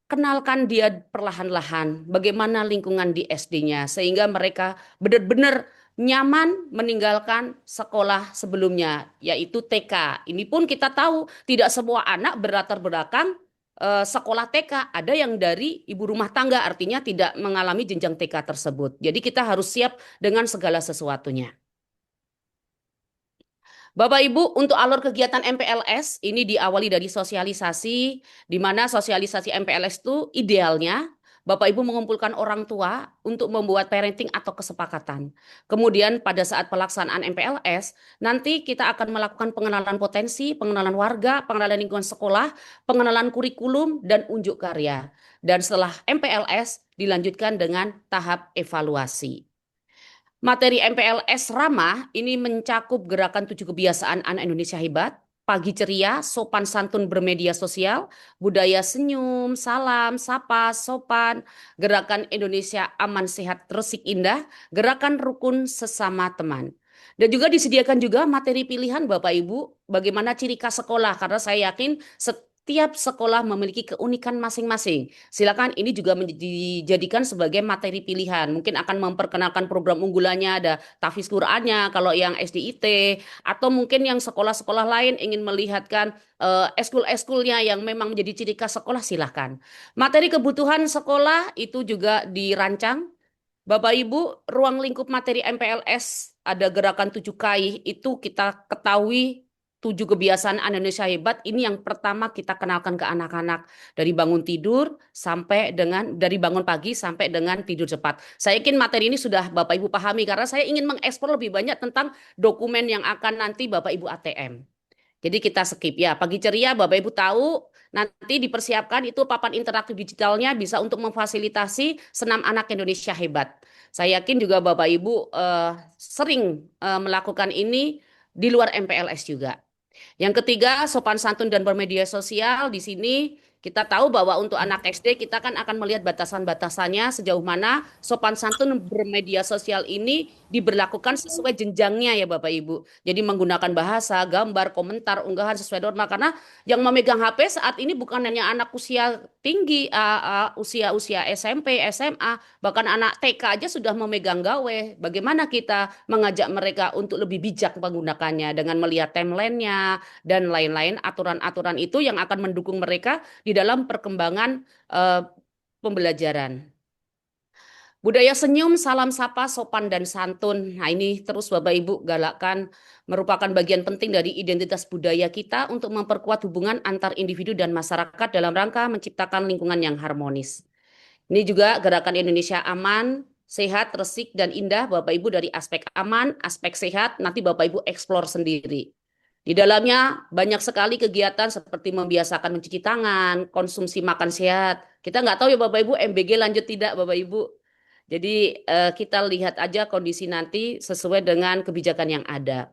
Kenalkan dia perlahan-lahan bagaimana lingkungan di SD-nya sehingga mereka benar-benar nyaman meninggalkan sekolah sebelumnya, yaitu TK. Ini pun kita tahu tidak semua anak berlatar belakang sekolah TK, ada yang dari ibu rumah tangga, artinya tidak mengalami jenjang TK tersebut. Jadi kita harus siap dengan segala sesuatunya. Bapak Ibu, untuk alur kegiatan MPLS ini diawali dari sosialisasi, di mana sosialisasi MPLS itu idealnya Bapak Ibu mengumpulkan orang tua untuk membuat parenting atau kesepakatan. Kemudian pada saat pelaksanaan MPLS, nanti kita akan melakukan pengenalan potensi, pengenalan warga, pengenalan lingkungan sekolah, pengenalan kurikulum, dan unjuk karya. Dan setelah MPLS dilanjutkan dengan tahap evaluasi. Materi MPLS Ramah ini mencakup gerakan 7 kebiasaan anak Indonesia hebat, pagi ceria, sopan santun bermedia sosial, budaya senyum, salam, sapa, sopan, gerakan Indonesia aman sehat resik indah, gerakan rukun sesama teman. Dan juga disediakan juga materi pilihan Bapak Ibu, bagaimana ciri khas sekolah, karena saya yakin setiap sekolah memiliki keunikan masing-masing. Silakan ini juga dijadikan sebagai materi pilihan. Mungkin akan memperkenalkan program unggulannya, ada tahfiz Qur'annya kalau yang SDIT, atau mungkin yang sekolah-sekolah lain ingin melihatkan eskul-eskulnya yang memang menjadi ciri khas sekolah, silakan. Materi kebutuhan sekolah itu juga dirancang. Bapak Ibu, ruang lingkup materi MPLS ada gerakan 7 KAI itu kita ketahui 7 kebiasaan Indonesia hebat ini yang pertama kita kenalkan ke anak-anak dari bangun tidur sampai dengan dari bangun pagi sampai dengan tidur cepat. Saya yakin materi ini sudah Bapak Ibu pahami karena saya ingin mengeksplor lebih banyak tentang dokumen yang akan nanti Bapak Ibu ATM. Jadi kita skip ya. Pagi ceria Bapak Ibu tahu nanti dipersiapkan itu papan interaktif digitalnya bisa untuk memfasilitasi senam anak Indonesia hebat. Saya yakin juga Bapak Ibu sering melakukan ini di luar MPLS juga. Yang ketiga, sopan santun dan bermedia sosial. Di sini kita tahu bahwa untuk anak SD kita kan akan melihat batasan-batasannya sejauh mana sopan santun bermedia sosial ini diberlakukan sesuai jenjangnya ya Bapak Ibu. Jadi menggunakan bahasa, gambar, komentar, unggahan sesuai norma. Karena yang memegang HP saat ini bukan hanya anak usia tinggi, usia SMP, SMA, bahkan anak TK aja sudah memegang gawe. Bagaimana kita mengajak mereka untuk lebih bijak menggunakannya dengan melihat timelinenya dan lain-lain aturan-aturan itu yang akan mendukung mereka di dalam perkembangan pembelajaran. Budaya senyum, salam sapa, sopan dan santun. Nah, ini terus Bapak Ibu galakkan merupakan bagian penting dari identitas budaya kita untuk memperkuat hubungan antar individu dan masyarakat dalam rangka menciptakan lingkungan yang harmonis. Ini juga gerakan Indonesia aman, sehat, resik, dan indah. Bapak Ibu dari aspek aman, aspek sehat, nanti Bapak Ibu eksplor sendiri. Di dalamnya banyak sekali kegiatan seperti membiasakan mencuci tangan, konsumsi makan sehat. Kita nggak tahu ya Bapak Ibu MBG lanjut tidak Bapak Ibu. Jadi kita lihat aja kondisi nanti sesuai dengan kebijakan yang ada.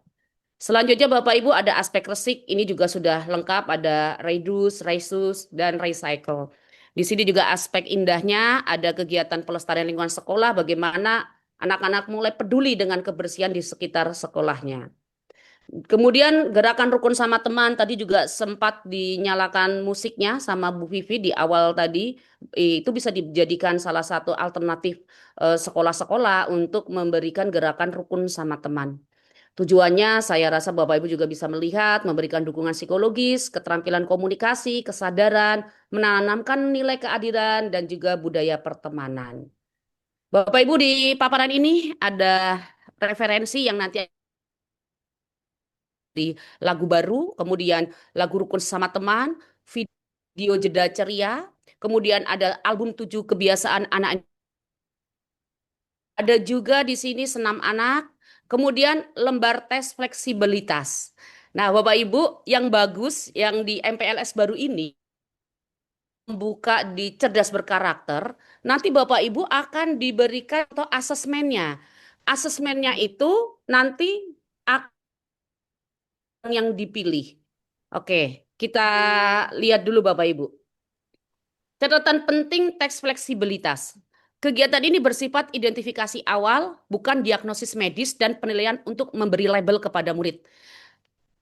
Selanjutnya Bapak Ibu ada aspek resik, ini juga sudah lengkap, ada reduce, reuse, dan recycle. Di sini juga aspek indahnya ada kegiatan pelestarian lingkungan sekolah, bagaimana anak-anak mulai peduli dengan kebersihan di sekitar sekolahnya. Kemudian gerakan rukun sama teman tadi juga sempat dinyalakan musiknya sama Bu Vivi di awal tadi, itu bisa dijadikan salah satu alternatif sekolah-sekolah untuk memberikan gerakan rukun sama teman. Tujuannya saya rasa Bapak Ibu juga bisa melihat, memberikan dukungan psikologis, keterampilan komunikasi, kesadaran, menanamkan nilai keadilan dan juga budaya pertemanan. Bapak Ibu di paparan ini ada referensi yang nanti di lagu baru, kemudian lagu rukun sama teman, video jeda ceria, kemudian ada album 7 kebiasaan anak. Ada juga di sini senam anak, kemudian lembar tes fleksibilitas. Nah, Bapak Ibu, yang bagus yang di MPLS baru ini membuka di cerdas berkarakter, nanti Bapak Ibu akan diberikan atau asesmennya. Asesmennya itu nanti yang dipilih. Oke, kita lihat dulu Bapak Ibu. Catatan penting teks fleksibilitas. Kegiatan ini bersifat identifikasi awal, bukan diagnosis medis dan penilaian untuk memberi label kepada murid.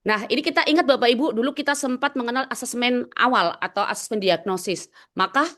Nah, ini kita ingat Bapak Ibu, dulu kita sempat mengenal asesmen awal atau asesmen diagnosis. Maka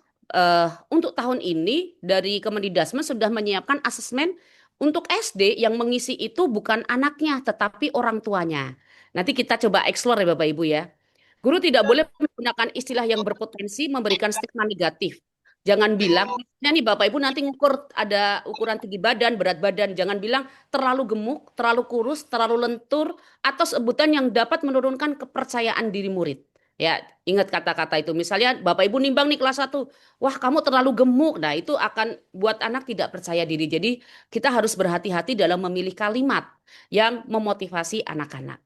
untuk tahun ini dari Kemendikbudristek sudah menyiapkan asesmen untuk SD yang mengisi itu bukan anaknya, tetapi orang tuanya. Nanti kita coba explore ya Bapak Ibu ya. Guru tidak boleh menggunakan istilah yang berpotensi memberikan stigma negatif. Jangan bilang, misalnya nih Bapak Ibu nanti ngukur ada ukuran tinggi badan, berat badan. Jangan bilang terlalu gemuk, terlalu kurus, terlalu lentur, atau sebutan yang dapat menurunkan kepercayaan diri murid. Ya, ingat kata-kata itu. Misalnya Bapak Ibu nimbang nih kelas 1, wah kamu terlalu gemuk. Nah itu akan buat anak tidak percaya diri. Jadi kita harus berhati-hati dalam memilih kalimat yang memotivasi anak-anak.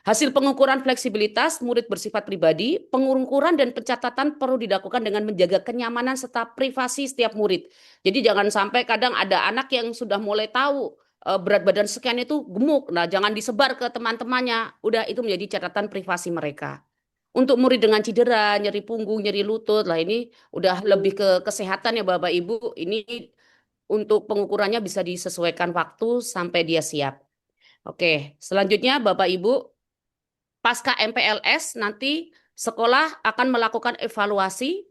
Hasil pengukuran fleksibilitas murid bersifat pribadi, pengukuran dan pencatatan perlu dilakukan dengan menjaga kenyamanan serta privasi setiap murid. Jadi jangan sampai kadang ada anak yang sudah mulai tahu berat badan sekian itu gemuk. Nah, jangan disebar ke teman-temannya. Udah itu menjadi catatan privasi mereka. Untuk murid dengan cedera, nyeri punggung, nyeri lutut, lah ini udah lebih ke kesehatan ya Bapak Ibu. Ini untuk pengukurannya bisa disesuaikan waktu sampai dia siap. Oke, selanjutnya Bapak Ibu, pasca MPLS nanti sekolah akan melakukan evaluasi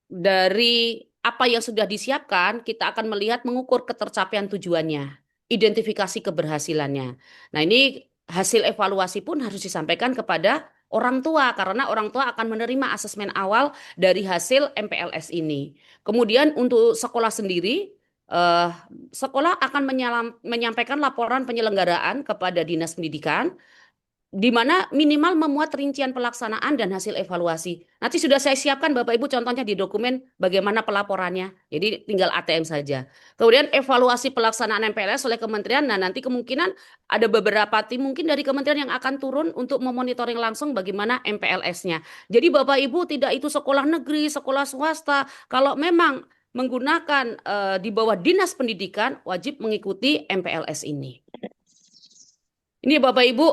dari apa yang sudah disiapkan, kita akan melihat mengukur ketercapaian tujuannya, identifikasi keberhasilannya. Nah, ini hasil evaluasi pun harus disampaikan kepada orang tua karena orang tua akan menerima asesmen awal dari hasil MPLS ini. Kemudian untuk sekolah sendiri, sekolah akan menyampaikan laporan penyelenggaraan kepada Dinas Pendidikan di mana minimal memuat rincian pelaksanaan dan hasil evaluasi. Nanti sudah saya siapkan Bapak Ibu contohnya di dokumen bagaimana pelaporannya. Jadi tinggal ATM saja. Kemudian evaluasi pelaksanaan MPLS oleh kementerian. Nah, nanti kemungkinan ada beberapa tim mungkin dari kementerian yang akan turun untuk memonitoring langsung bagaimana MPLS-nya. Jadi Bapak Ibu tidak itu sekolah negeri, sekolah swasta. Kalau memang menggunakan di bawah Dinas Pendidikan wajib mengikuti MPLS ini. Ini Bapak Ibu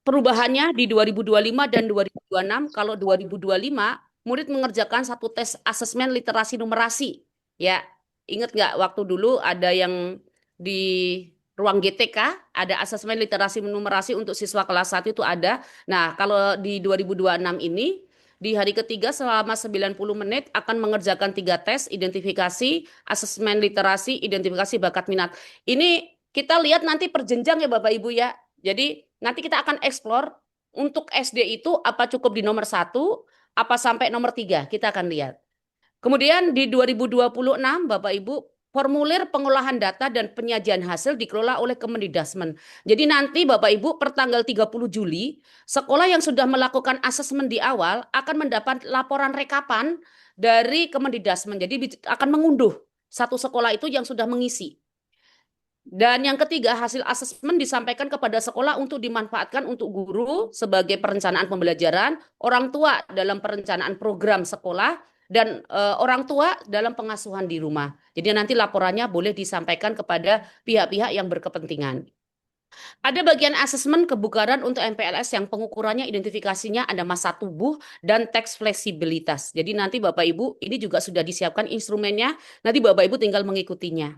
perubahannya di 2025 dan 2026. Kalau 2025 murid mengerjakan satu tes asesmen literasi numerasi. Ya, ingat nggak waktu dulu ada yang di ruang GTK ada asesmen literasi numerasi untuk siswa kelas 1 itu ada. Nah, kalau di 2026 ini di hari ketiga selama 90 menit akan mengerjakan 3 tes identifikasi, asesmen literasi, identifikasi bakat minat. Ini kita lihat nanti per jenjang ya Bapak Ibu ya. Jadi nanti kita akan eksplor untuk SD itu apa cukup di nomor 1, apa sampai nomor 3, kita akan lihat. Kemudian di 2026 Bapak Ibu, formulir pengolahan data dan penyajian hasil dikelola oleh Kemendikbudrismen. Jadi nanti Bapak Ibu per tanggal 30 Juli, sekolah yang sudah melakukan asesmen di awal akan mendapat laporan rekapan dari Kemendikbudrismen. Jadi akan mengunduh satu sekolah itu yang sudah mengisi. Dan yang ketiga, hasil asesmen disampaikan kepada sekolah untuk dimanfaatkan untuk guru sebagai perencanaan pembelajaran, orang tua dalam perencanaan program sekolah, dan orang tua dalam pengasuhan di rumah. Jadi nanti laporannya boleh disampaikan kepada pihak-pihak yang berkepentingan. Ada bagian asesmen kebugaran untuk MPLS yang pengukurannya identifikasinya ada massa tubuh dan teks fleksibilitas. Jadi nanti Bapak Ibu ini juga sudah disiapkan instrumennya, nanti Bapak Ibu tinggal mengikutinya.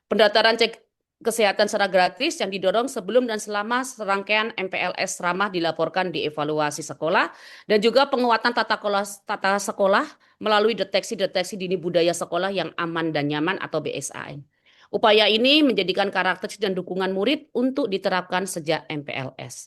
Pendaftaran cek kesehatan secara gratis yang didorong sebelum dan selama serangkaian MPLS ramah dilaporkan di evaluasi sekolah dan juga penguatan tata sekolah melalui deteksi-deteksi dini budaya sekolah yang aman dan nyaman atau BSAN. Upaya ini menjadikan karakteristik dan dukungan murid untuk diterapkan sejak MPLS.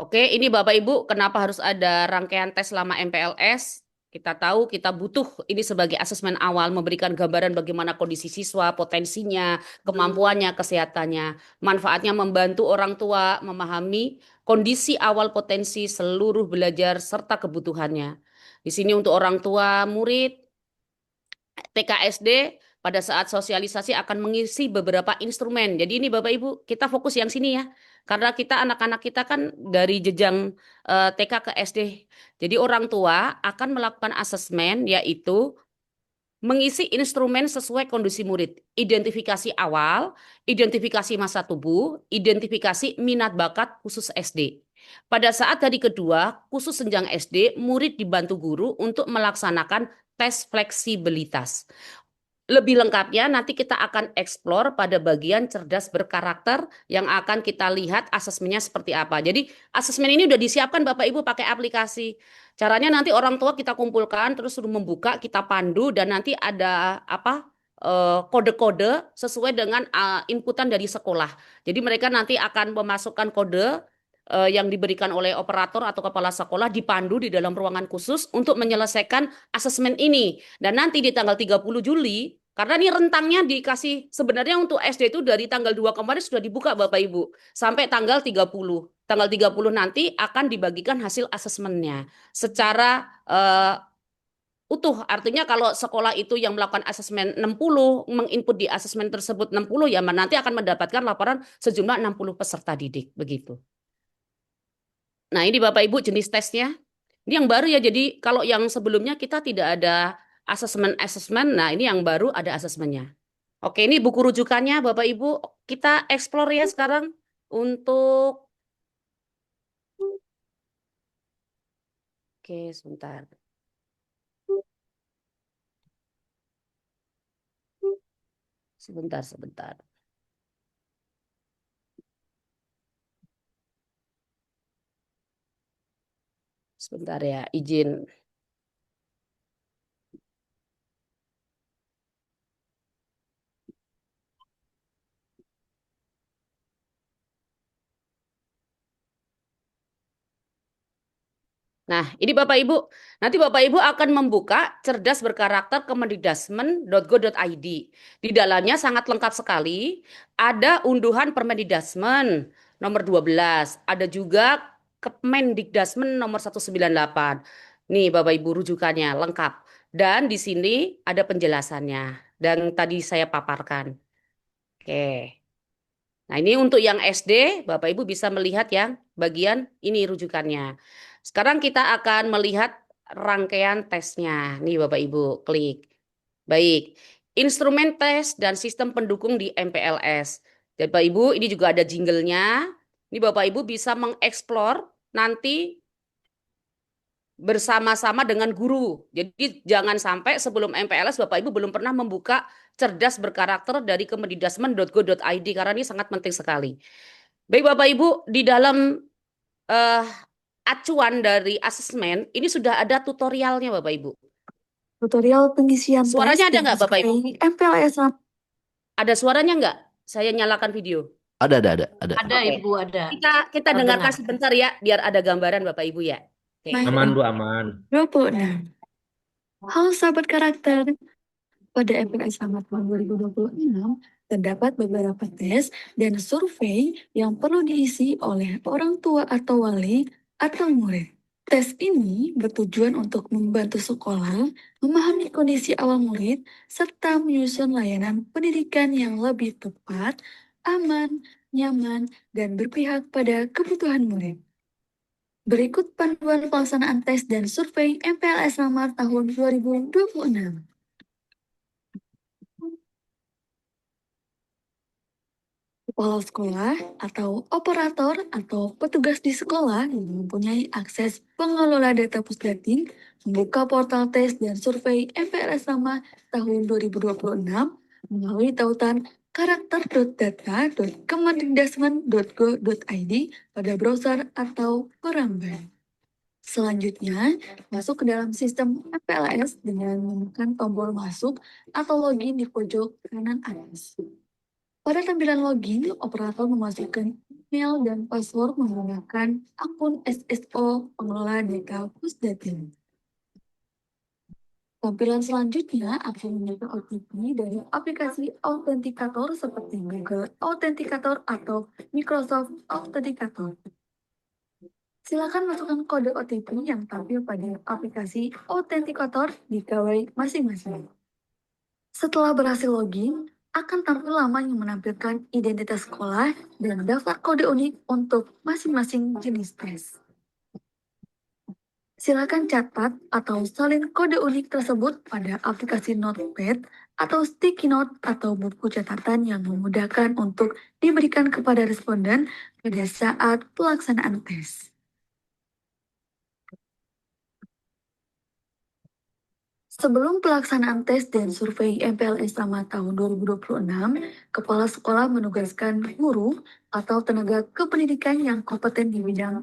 Oke, ini Bapak Ibu, kenapa harus ada rangkaian tes selama MPLS? Kita tahu kita butuh ini sebagai asesmen awal, memberikan gambaran bagaimana kondisi siswa, potensinya, kemampuannya, kesehatannya. Manfaatnya membantu orang tua memahami kondisi awal potensi seluruh belajar serta kebutuhannya. Di sini untuk orang tua murid, TKSD pada saat sosialisasi akan mengisi beberapa instrumen. Jadi ini Bapak Ibu, kita fokus yang sini ya. Karena kita anak-anak kita kan dari jenjang TK ke SD. Jadi orang tua akan melakukan asesmen yaitu mengisi instrumen sesuai kondisi murid. Identifikasi awal, identifikasi massa tubuh, identifikasi minat bakat khusus SD. Pada saat hari kedua, khusus jenjang SD, murid dibantu guru untuk melaksanakan tes fleksibilitas. Lebih lengkapnya nanti kita akan eksplor pada bagian cerdas berkarakter yang akan kita lihat asesmennya seperti apa. Jadi asesmen ini udah disiapkan Bapak Ibu pakai aplikasi. Caranya nanti orang tua kita kumpulkan terus suruh membuka, kita pandu dan nanti ada apa? Kode-kode sesuai dengan inputan dari sekolah. Jadi mereka nanti akan memasukkan kode yang diberikan oleh operator atau kepala sekolah dipandu di dalam ruangan khusus untuk menyelesaikan asesmen ini. Dan nanti di tanggal 30 Juli, karena ini rentangnya dikasih sebenarnya untuk SD itu dari tanggal 2 kemarin sudah dibuka Bapak Ibu sampai tanggal 30. Tanggal 30 nanti akan dibagikan hasil asesmennya secara utuh. Artinya kalau sekolah itu yang melakukan asesmen 60, menginput di asesmen tersebut 60 ya nanti akan mendapatkan laporan sejumlah 60 peserta didik begitu. Nah, ini Bapak Ibu jenis tesnya. Ini yang baru ya. Jadi kalau yang sebelumnya kita tidak ada asesmen. Nah, ini yang baru ada asesmennya. Oke, ini buku rujukannya Bapak Ibu. Kita explore ya sekarang untuk Oke, sebentar. Sebentar. Sebentar ya, izin. Nah, ini Bapak Ibu. Nanti Bapak Ibu akan membuka cerdas berkarakter kemendikdasmen.go.id. Di dalamnya sangat lengkap sekali. Ada unduhan Permendikdasmen nomor 12. Ada juga Kemendikdasmen nomor 198. Nih Bapak Ibu rujukannya lengkap. Dan di sini ada penjelasannya. Dan tadi saya paparkan. Oke. Nah, ini untuk yang SD, Bapak Ibu bisa melihat yang bagian ini rujukannya. Sekarang kita akan melihat rangkaian tesnya. Nih Bapak Ibu, klik. Baik, instrumen tes dan sistem pendukung di MPLS. Dan Bapak Ibu, ini juga ada jinglenya. Ini Bapak Ibu bisa mengeksplor nanti bersama-sama dengan guru. Jadi jangan sampai sebelum MPLS Bapak Ibu belum pernah membuka cerdas berkarakter dari kemendikdasmen.go.id karena ini sangat penting sekali. Baik Bapak Ibu, di dalam acuan dari asesmen ini sudah ada tutorialnya Bapak Ibu. Tutorial pengisian Suaranya tes ada dan nggak Bapak Ibu? survei MPLS. Ada suaranya nggak? Saya nyalakan video. Ada. Ada Oke. Ibu, ada. Kita dengarkan Terdengar. sebentar ya, biar ada gambaran Bapak Ibu ya. Oke. Aman Bu, aman. 26. Halo sahabat karakter. Pada MPLS Selamat tahun 2026, terdapat beberapa tes dan survei yang perlu diisi oleh orang tua atau wali atau murid. Tes ini bertujuan untuk membantu sekolah memahami kondisi awal murid serta menyusun layanan pendidikan yang lebih tepat, aman, nyaman, dan berpihak pada kebutuhan murid. Berikut panduan pelaksanaan tes dan survei MPLS Selamat tahun 2026. Kepala sekolah atau operator atau petugas di sekolah yang mempunyai akses pengelola data pusdatin membuka portal tes dan survei MPLS Sama tahun 2026 melalui tautan karakter.data.kemendikdasmen.go.id pada browser atau perambai. Selanjutnya, masuk ke dalam sistem MPLS dengan menekan tombol masuk atau login di pojok kanan atas. Pada tampilan login, operator memasukkan email dan password menggunakan akun SSO pengelola data pusdatin. Tampilan selanjutnya akan menyertai OTP dari aplikasi autentikator seperti Google Authenticator atau Microsoft Authenticator. Silakan masukkan kode OTP yang tampil pada aplikasi Authenticator di gawai masing-masing. Setelah berhasil login, akan tampil laman yang menampilkan identitas sekolah dan daftar kode unik untuk masing-masing jenis tes. Silakan catat atau salin kode unik tersebut pada aplikasi Notepad atau sticky note atau buku catatan yang memudahkan untuk diberikan kepada responden pada saat pelaksanaan tes. Sebelum pelaksanaan tes dan survei MPLS Sama tahun 2026, Kepala Sekolah menugaskan guru atau tenaga kependidikan yang kompeten di bidang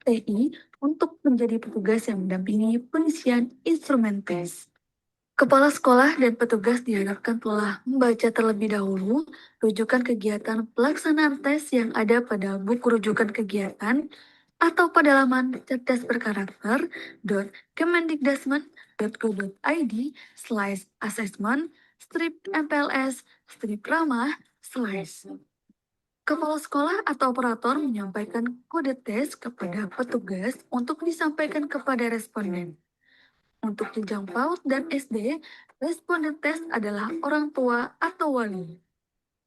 TI untuk menjadi petugas yang mendampingi pengisian instrumen tes. Kepala sekolah dan petugas diharapkan telah membaca terlebih dahulu rujukan kegiatan pelaksanaan tes yang ada pada buku rujukan kegiatan atau pada laman cerdasberkarakter.kemendikdasmen.go.id/assessment/ramah/. Kepala sekolah atau operator menyampaikan kode tes kepada petugas untuk disampaikan kepada responden. Untuk jenjang PAUD dan SD, responden tes adalah orang tua atau wali.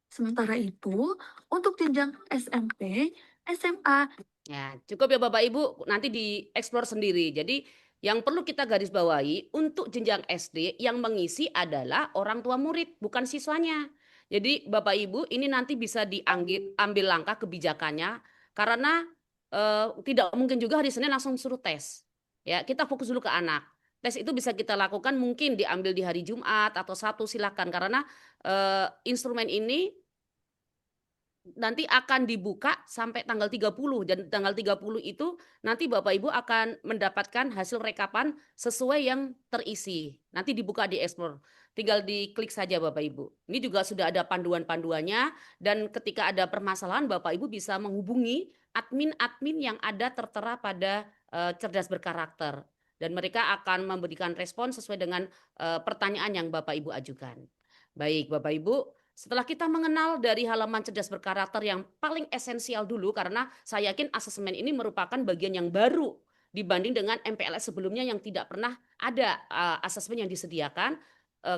Sementara itu, untuk jenjang SMP, SMA, Ya, cukup ya Bapak Ibu, nanti dieksplor sendiri. Jadi yang perlu kita garis bawahi untuk jenjang SD yang mengisi adalah orang tua murid, bukan siswanya. Jadi Bapak Ibu ini nanti bisa ambil langkah kebijakannya karena tidak mungkin juga hari Senin langsung suruh tes. Ya, kita fokus dulu ke anak. Tes itu bisa kita lakukan mungkin diambil di hari Jumat atau Sabtu silakan karena instrumen ini nanti akan dibuka sampai tanggal 30 dan tanggal 30 itu nanti Bapak Ibu akan mendapatkan hasil rekapan sesuai yang terisi. Nanti dibuka di Explore. Tinggal diklik saja Bapak Ibu. Ini juga sudah ada panduan-panduannya dan ketika ada permasalahan Bapak Ibu bisa menghubungi admin-admin yang ada tertera pada cerdas berkarakter dan mereka akan memberikan respon sesuai dengan pertanyaan yang Bapak Ibu ajukan. Baik, Bapak Ibu, setelah kita mengenal dari halaman cerdas berkarakter yang paling esensial dulu, karena saya yakin asesmen ini merupakan bagian yang baru dibanding dengan MPLS sebelumnya yang tidak pernah ada asesmen yang disediakan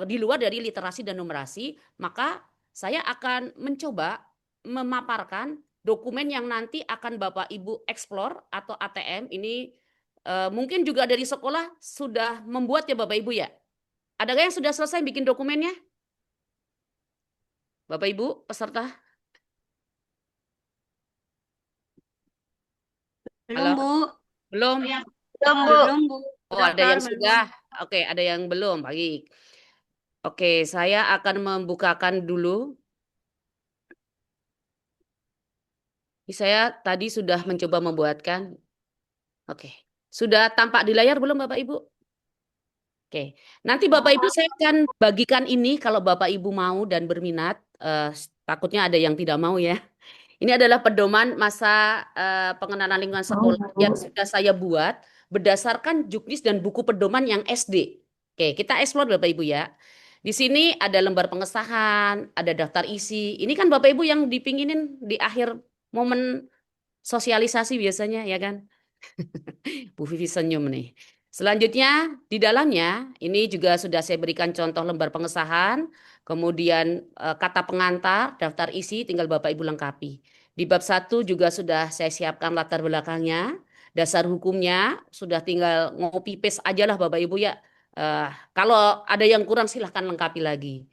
di luar dari literasi dan numerasi, maka saya akan mencoba memaparkan dokumen yang nanti akan Bapak Ibu explore atau ATM. Ini mungkin juga dari sekolah sudah membuat ya Bapak Ibu ya. Adakah yang sudah selesai bikin dokumennya? Bapak Ibu peserta? Belum, Halo? Bu. Belum? Belum, Bu. Belum, Bu. Oh, ada yang Daftar, sudah. Oke, ada yang belum. Baik. Oke, saya akan membukakan dulu. Ini saya tadi sudah mencoba membuatkan. Oke. Sudah tampak di layar belum Bapak Ibu? Oke. Nanti Bapak Ibu saya akan bagikan ini kalau Bapak Ibu mau dan berminat. Takutnya ada yang tidak mau ya. Ini adalah pedoman masa pengenalan lingkungan sekolah yang sudah saya buat berdasarkan juknis dan buku pedoman yang SD. Oke, kita explore Bapak Ibu ya. Di sini ada lembar pengesahan, ada daftar isi. Ini kan Bapak Ibu yang dipinginin di akhir momen sosialisasi biasanya ya kan. Bu Vivi senyum nih. Selanjutnya di dalamnya ini juga sudah saya berikan contoh lembar pengesahan, kemudian kata pengantar, daftar isi tinggal Bapak Ibu lengkapi. Di bab 1 juga sudah saya siapkan latar belakangnya, dasar hukumnya sudah tinggal ngopi paste aja lah Bapak Ibu ya. Kalau ada yang kurang silahkan lengkapi lagi.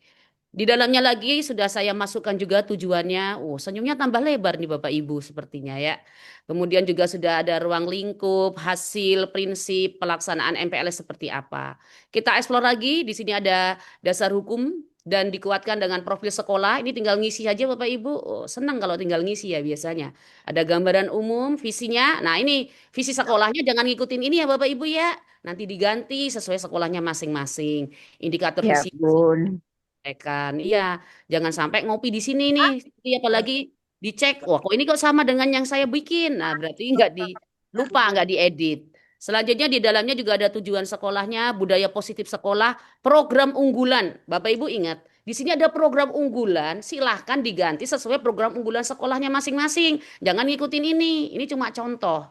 Di dalamnya lagi sudah saya masukkan juga tujuannya. Oh, senyumnya tambah lebar nih Bapak Ibu sepertinya ya. Kemudian juga sudah ada ruang lingkup, hasil, prinsip, pelaksanaan MPLS seperti apa. Kita eksplor lagi, di sini ada dasar hukum dan dikuatkan dengan profil sekolah. Ini tinggal ngisi aja Bapak Ibu. Oh, senang kalau tinggal ngisi ya biasanya. Ada gambaran umum, visinya. Nah ini visi sekolahnya jangan ngikutin ini ya Bapak Ibu ya. Nanti diganti sesuai sekolahnya masing-masing. Indikator Ya, visi Bun. kan. Iya, jangan sampai ngopi di sini nih. Apalagi dicek, wah kok ini kok sama dengan yang saya bikin. Nah, berarti nggak diedit. Selanjutnya di dalamnya juga ada tujuan sekolahnya, budaya positif sekolah, program unggulan. Bapak Ibu ingat, di sini ada program unggulan, silahkan diganti sesuai program unggulan sekolahnya masing-masing. Jangan ngikutin ini cuma contoh.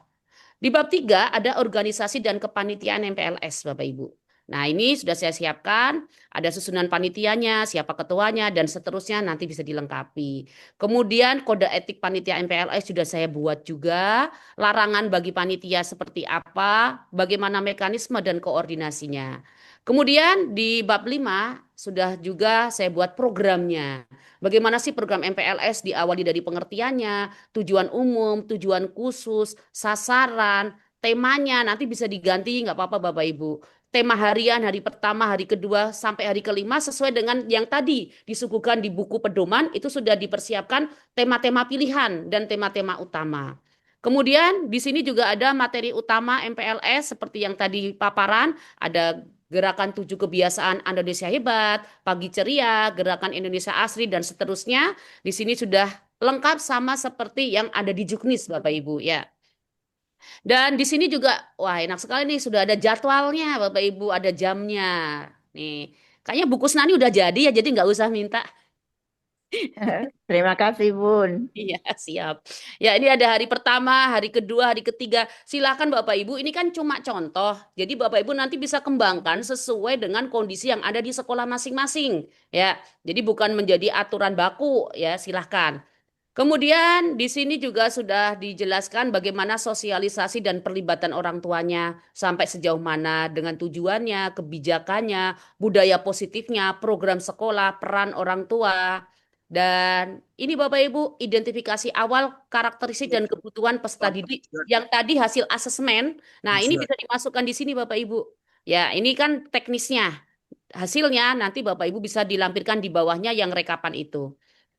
Di bab 3 ada organisasi dan kepanitiaan MPLS, Bapak Ibu. Nah, ini sudah saya siapkan, ada susunan panitianya, siapa ketuanya, dan seterusnya nanti bisa dilengkapi. Kemudian kode etik panitia MPLS sudah saya buat juga, larangan bagi panitia seperti apa, bagaimana mekanisme dan koordinasinya. Kemudian di bab 5 sudah juga saya buat programnya. Bagaimana sih program MPLS diawali dari pengertiannya, tujuan umum, tujuan khusus, sasaran, temanya nanti bisa diganti nggak apa-apa Bapak Ibu. Tema harian, hari pertama, hari kedua, sampai hari kelima sesuai dengan yang tadi disuguhkan di buku pedoman itu sudah dipersiapkan tema-tema pilihan dan tema-tema utama. Kemudian di sini juga ada materi utama MPLS seperti yang tadi paparan, ada gerakan 7 kebiasaan Indonesia hebat, pagi ceria, gerakan Indonesia asri dan seterusnya. Di sini sudah lengkap sama seperti yang ada di Juknis Bapak Ibu ya. Dan di sini juga, wah enak sekali nih, sudah ada jadwalnya Bapak Ibu, ada jamnya. Nih, kayaknya buku Senani udah jadi ya, jadi nggak usah minta. Terima kasih, Bun. Iya, siap. Ya, ini ada hari pertama, hari kedua, hari ketiga. Silakan Bapak Ibu, ini kan cuma contoh. Jadi Bapak Ibu nanti bisa kembangkan sesuai dengan kondisi yang ada di sekolah masing-masing. Ya, jadi bukan menjadi aturan baku ya, silahkan. Kemudian di sini juga sudah dijelaskan bagaimana sosialisasi dan perlibatan orang tuanya sampai sejauh mana dengan tujuannya, kebijakannya, budaya positifnya, program sekolah, peran orang tua. Dan ini Bapak Ibu identifikasi awal karakteristik dan kebutuhan peserta didik yang tadi hasil asesmen. Nah, ini bisa dimasukkan di sini Bapak Ibu. Ya, ini kan teknisnya. Hasilnya nanti Bapak Ibu bisa dilampirkan di bawahnya yang rekapan itu.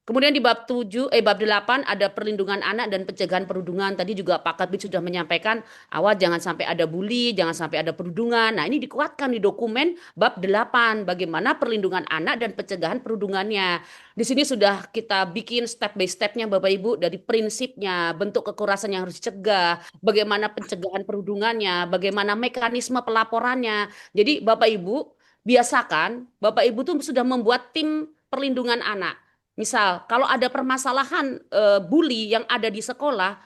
Kemudian di bab 8 ada perlindungan anak dan pencegahan perundungan. Tadi juga Pak Kabit sudah menyampaikan, awas jangan sampai ada bully, jangan sampai ada perundungan. Nah, ini dikuatkan di dokumen bab 8, bagaimana perlindungan anak dan pencegahan perundungannya. Di sini sudah kita bikin step by stepnya Bapak Ibu, dari prinsipnya, bentuk kekerasan yang harus dicegah, bagaimana pencegahan perundungannya, bagaimana mekanisme pelaporannya. Jadi Bapak Ibu, biasakan Bapak Ibu tuh sudah membuat tim perlindungan anak. Misal, kalau ada permasalahan bully yang ada di sekolah,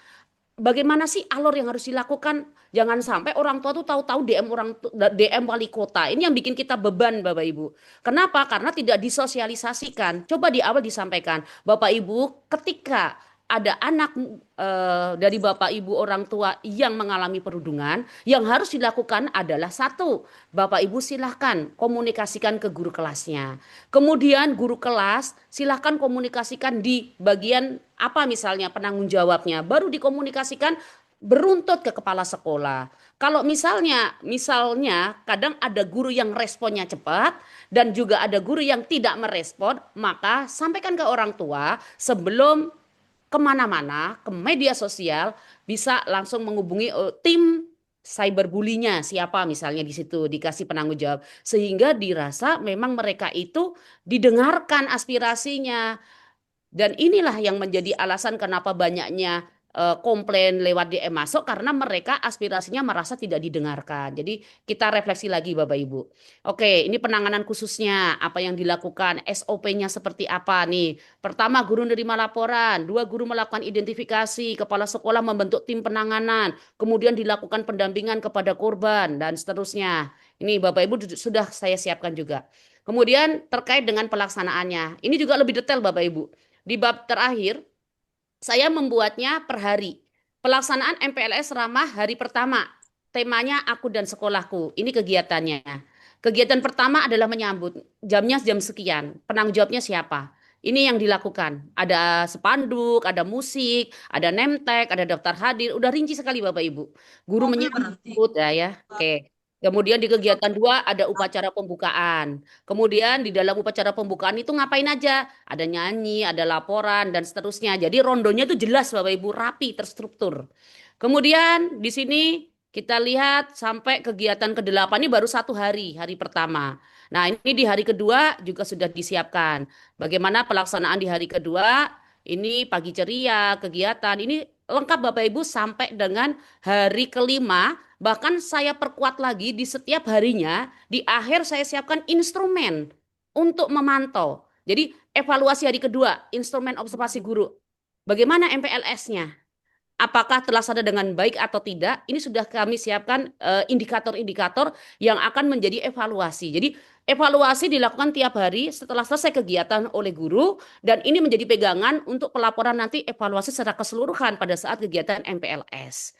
bagaimana sih alur yang harus dilakukan? Jangan sampai orang tua tuh tahu-tahu DM wali kota. Ini yang bikin kita beban, Bapak Ibu. Kenapa? Karena tidak disosialisasikan. Coba di awal disampaikan, Bapak Ibu, ketika ada anak dari Bapak Ibu orang tua yang mengalami perundungan, yang harus dilakukan adalah satu, Bapak Ibu silahkan komunikasikan ke guru kelasnya. Kemudian guru kelas silahkan komunikasikan di bagian apa misalnya penanggung jawabnya, baru dikomunikasikan beruntut ke kepala sekolah. Kalau misalnya kadang ada guru yang responnya cepat dan juga ada guru yang tidak merespon, maka sampaikan ke orang tua sebelum kemana-mana, ke media sosial, bisa langsung menghubungi tim cyberbully-nya siapa misalnya, di situ dikasih penanggung jawab, sehingga dirasa memang mereka itu didengarkan aspirasinya. Dan inilah yang menjadi alasan kenapa banyaknya komplain lewat DM masuk, karena mereka aspirasinya merasa tidak didengarkan. Jadi kita refleksi lagi Bapak Ibu. Oke, ini penanganan khususnya, apa yang dilakukan, SOP-nya seperti apa nih. Pertama, guru menerima laporan. 2, guru melakukan identifikasi. Kepala sekolah membentuk tim penanganan. Kemudian dilakukan pendampingan kepada korban dan seterusnya. Ini Bapak Ibu sudah saya siapkan juga. Kemudian terkait dengan pelaksanaannya. Ini juga lebih detail Bapak Ibu. Di bab terakhir, saya membuatnya per hari. Pelaksanaan MPLS ramah hari pertama. Temanya aku dan sekolahku. Ini kegiatannya. Kegiatan pertama adalah menyambut. Jamnya jam sekian. Penanggung jawabnya siapa? Ini yang dilakukan. Ada spanduk, ada musik, ada name tag, ada daftar hadir. Udah rinci sekali Bapak Ibu. Guru menyambut ya. Oke. Kemudian di kegiatan 2 ada upacara pembukaan. Kemudian di dalam upacara pembukaan itu ngapain aja? Ada nyanyi, ada laporan, dan seterusnya. Jadi rondonya itu jelas Bapak Ibu, rapi, terstruktur. Kemudian di sini kita lihat sampai kegiatan ke-8 ini baru 1 hari, hari pertama. Nah ini di hari kedua juga sudah disiapkan. Bagaimana pelaksanaan di hari kedua? Ini pagi ceria, kegiatan. Ini lengkap Bapak Ibu sampai dengan hari ke-5. Bahkan saya perkuat lagi di setiap harinya, di akhir saya siapkan instrumen untuk memantau. Jadi evaluasi hari kedua, instrumen observasi guru. Bagaimana MPLS-nya? Apakah terlaksana dengan baik atau tidak? Ini sudah kami siapkan indikator-indikator yang akan menjadi evaluasi. Jadi evaluasi dilakukan tiap hari setelah selesai kegiatan oleh guru, dan ini menjadi pegangan untuk pelaporan nanti evaluasi secara keseluruhan pada saat kegiatan MPLS.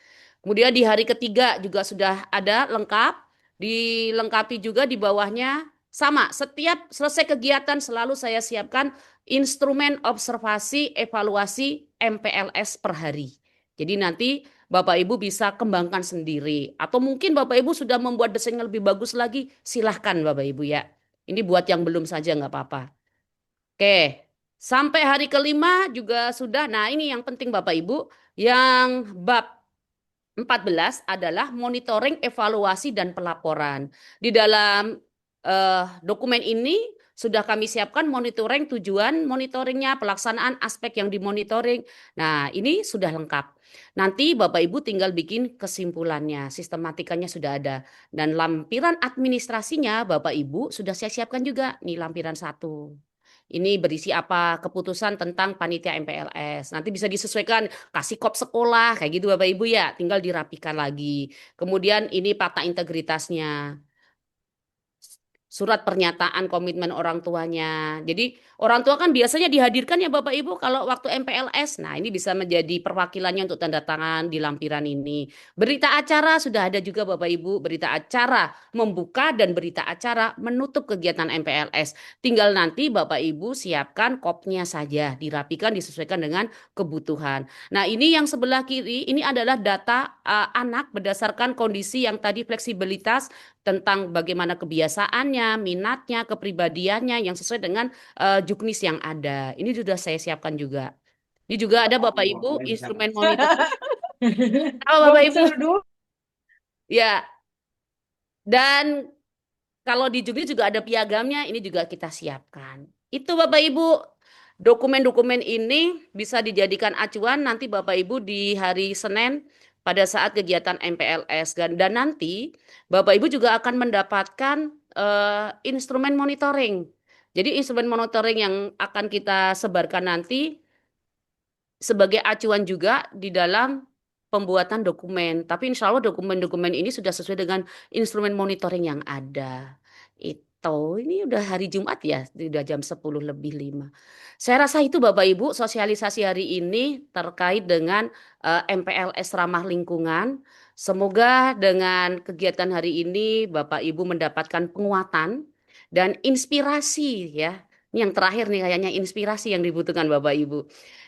Kemudian di hari ketiga juga sudah ada lengkap, dilengkapi juga di bawahnya sama. Setiap selesai kegiatan selalu saya siapkan instrumen observasi evaluasi MPLS per hari. Jadi nanti Bapak Ibu bisa kembangkan sendiri. Atau mungkin Bapak Ibu sudah membuat desain yang lebih bagus lagi, silahkan Bapak Ibu ya. Ini buat yang belum saja nggak apa-apa. Oke, sampai hari ke-5 juga sudah. Nah ini yang penting Bapak Ibu, yang bab 14 adalah monitoring, evaluasi, dan pelaporan. Di dalam dokumen ini sudah kami siapkan monitoring, tujuan monitoringnya, pelaksanaan aspek yang dimonitoring. Nah, ini sudah lengkap. Nanti Bapak Ibu tinggal bikin kesimpulannya, sistematikanya sudah ada. Dan lampiran administrasinya Bapak Ibu sudah saya siapkan juga, nih lampiran 1. Ini berisi apa? Keputusan tentang panitia MPLS. Nanti bisa disesuaikan, kasih kop sekolah, kayak gitu Bapak Ibu ya. Tinggal dirapikan lagi. Kemudian ini fakta integritasnya. Surat pernyataan komitmen orang tuanya. Jadi orang tua kan biasanya dihadirkan ya Bapak Ibu kalau waktu MPLS. Nah ini bisa menjadi perwakilannya untuk tanda tangan di lampiran ini. Berita acara sudah ada juga Bapak Ibu. Berita acara membuka dan berita acara menutup kegiatan MPLS. Tinggal nanti Bapak Ibu siapkan kopnya saja. Dirapikan, disesuaikan dengan kebutuhan. Nah ini yang sebelah kiri ini adalah data anak berdasarkan kondisi yang tadi fleksibilitas tentang bagaimana kebiasaannya, minatnya, kepribadiannya yang sesuai dengan juknis yang ada. Ini sudah saya siapkan juga. Ini juga ada Bapak Ibu instrumen monitor. Halo Bapak Ibu. Ya, dan kalau di juknis juga ada piagamnya, ini juga kita siapkan. Itu Bapak Ibu, dokumen-dokumen ini bisa dijadikan acuan nanti Bapak Ibu di hari Senin pada saat kegiatan MPLS. Dan nanti Bapak Ibu juga akan mendapatkan instrumen monitoring. Jadi instrumen monitoring yang akan kita sebarkan nanti sebagai acuan juga di dalam pembuatan dokumen. Tapi insya Allah dokumen-dokumen ini sudah sesuai dengan instrumen monitoring yang ada. Ini udah hari Jumat ya, udah jam 10:05. Saya rasa itu Bapak Ibu sosialisasi hari ini terkait dengan MPLS ramah lingkungan. Semoga dengan kegiatan hari ini Bapak Ibu mendapatkan penguatan dan inspirasi ya. Ini yang terakhir nih kayaknya inspirasi yang dibutuhkan Bapak Ibu.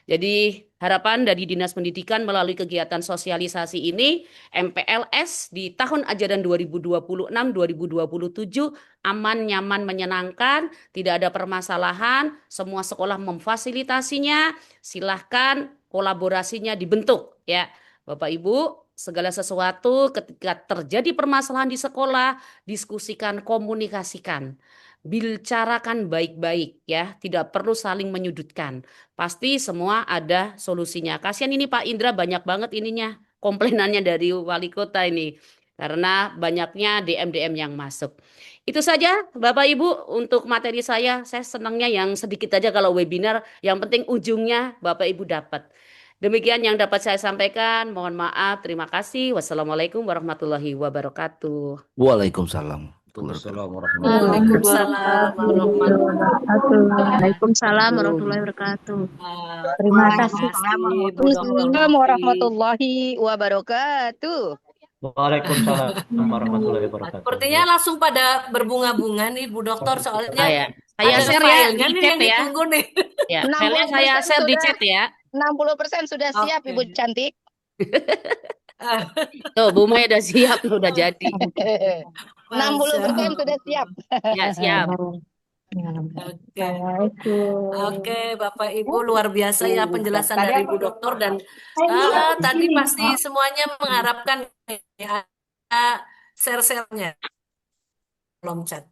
Jadi harapan dari Dinas Pendidikan melalui kegiatan sosialisasi ini MPLS di tahun ajaran 2026-2027 aman, nyaman, menyenangkan, tidak ada permasalahan, semua sekolah memfasilitasinya, silahkan kolaborasinya dibentuk ya. Bapak Ibu, segala sesuatu ketika terjadi permasalahan di sekolah, diskusikan, komunikasikan. Bicarakan baik-baik ya, tidak perlu saling menyudutkan. Pasti semua ada solusinya. Kasihan ini Pak Indra banyak banget ininya, komplainannya dari wali kota ini. Karena banyaknya DM-DM yang masuk. Itu saja Bapak Ibu untuk materi saya. Saya senangnya yang sedikit aja kalau webinar. Yang penting ujungnya Bapak Ibu dapat. Demikian yang dapat saya sampaikan. Mohon maaf. Terima kasih. Wassalamualaikum warahmatullahi wabarakatuh. Waalaikumsalam. Waalaikumsalam warahmatullahi wabarakatuh. Waalaikumsalam warahmatullahi wabarakatuh. Terima kasih. Bu Dr. Waalaikumsalam Novi. warahmatullahi wabarakatuh. Waalaikumsalam warahmatullahi wabarakatuh. Sepertinya langsung pada berbunga-bunga nih Bu Dokter, soalnya Ya, saya ada share ya filenya di nih chat yang ya. ditunggu nih. Ya, filenya saya 60% share di sudah chat ya. 60% sudah siap Oke. Ibu cantik. Tuh, Bu Maya udah siap, udah jadi. 60% sudah siap. Ya, siap. Oke. Assalamualaikum. Oke, Bapak Ibu luar biasa ya penjelasan dari Bu Dokter dan tadi pasti semuanya mengharapkan ya, share-share-nya kolom chat.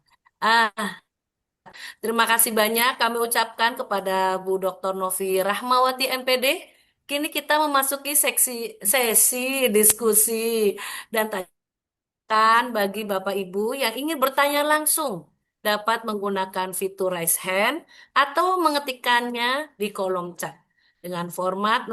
Terima kasih banyak kami ucapkan kepada Bu Dr. Novi Rahmawati MPD. Kini kita memasuki sesi diskusi dan tanyakan bagi Bapak Ibu yang ingin bertanya langsung dapat menggunakan fitur raise hand atau mengetikkannya di kolom chat dengan format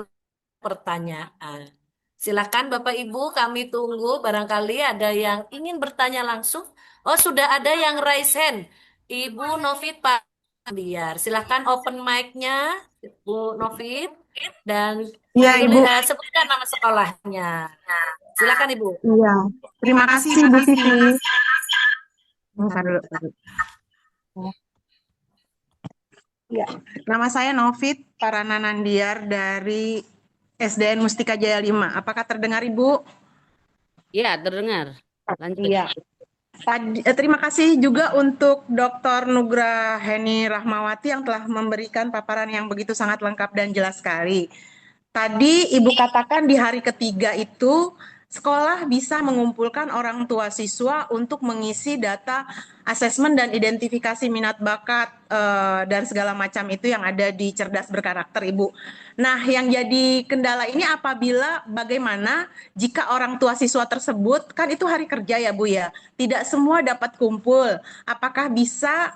pertanyaan. Silakan Bapak Ibu, kami tunggu barangkali ada yang ingin bertanya langsung. Oh, sudah ada yang raise hand. Ibu Novit Pak Biar. Silakan open mic-nya, Bu Novit. Dan Iya, Ibu. sebutkan nama sekolahnya. Silakan Ibu. Iya. Terima kasih, Bu Vivi. Bentar dulu. Ya, nama saya Novit Parananandiar dari SDN Mustika Jaya 5. Apakah terdengar, Ibu? Ya, terdengar. Lanjut. Iya. Terima kasih juga untuk Dr. Nugra Heni Rahmawati yang telah memberikan paparan yang begitu sangat lengkap dan jelas sekali. Tadi Ibu katakan di hari ketiga itu sekolah bisa mengumpulkan orang tua siswa untuk mengisi data asesmen dan identifikasi minat bakat dan segala macam itu yang ada di Cerdas Berkarakter, Ibu. Nah, yang jadi kendala ini apabila bagaimana jika orang tua siswa tersebut, kan itu hari kerja ya Bu ya, tidak semua dapat kumpul. Apakah bisa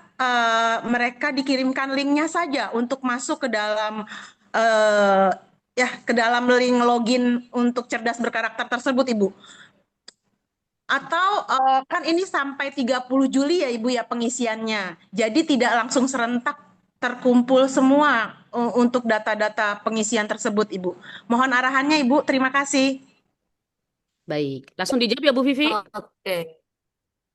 mereka dikirimkan linknya saja untuk masuk ke dalam ke dalam link login untuk Cerdas Berkarakter tersebut, Ibu? Atau kan ini sampai 30 Juli ya Ibu ya pengisiannya. Jadi tidak langsung serentak terkumpul semua untuk data-data pengisian tersebut, Ibu. Mohon arahannya, Ibu. Terima kasih. Baik, langsung dijawab ya Bu Vivi. Oke.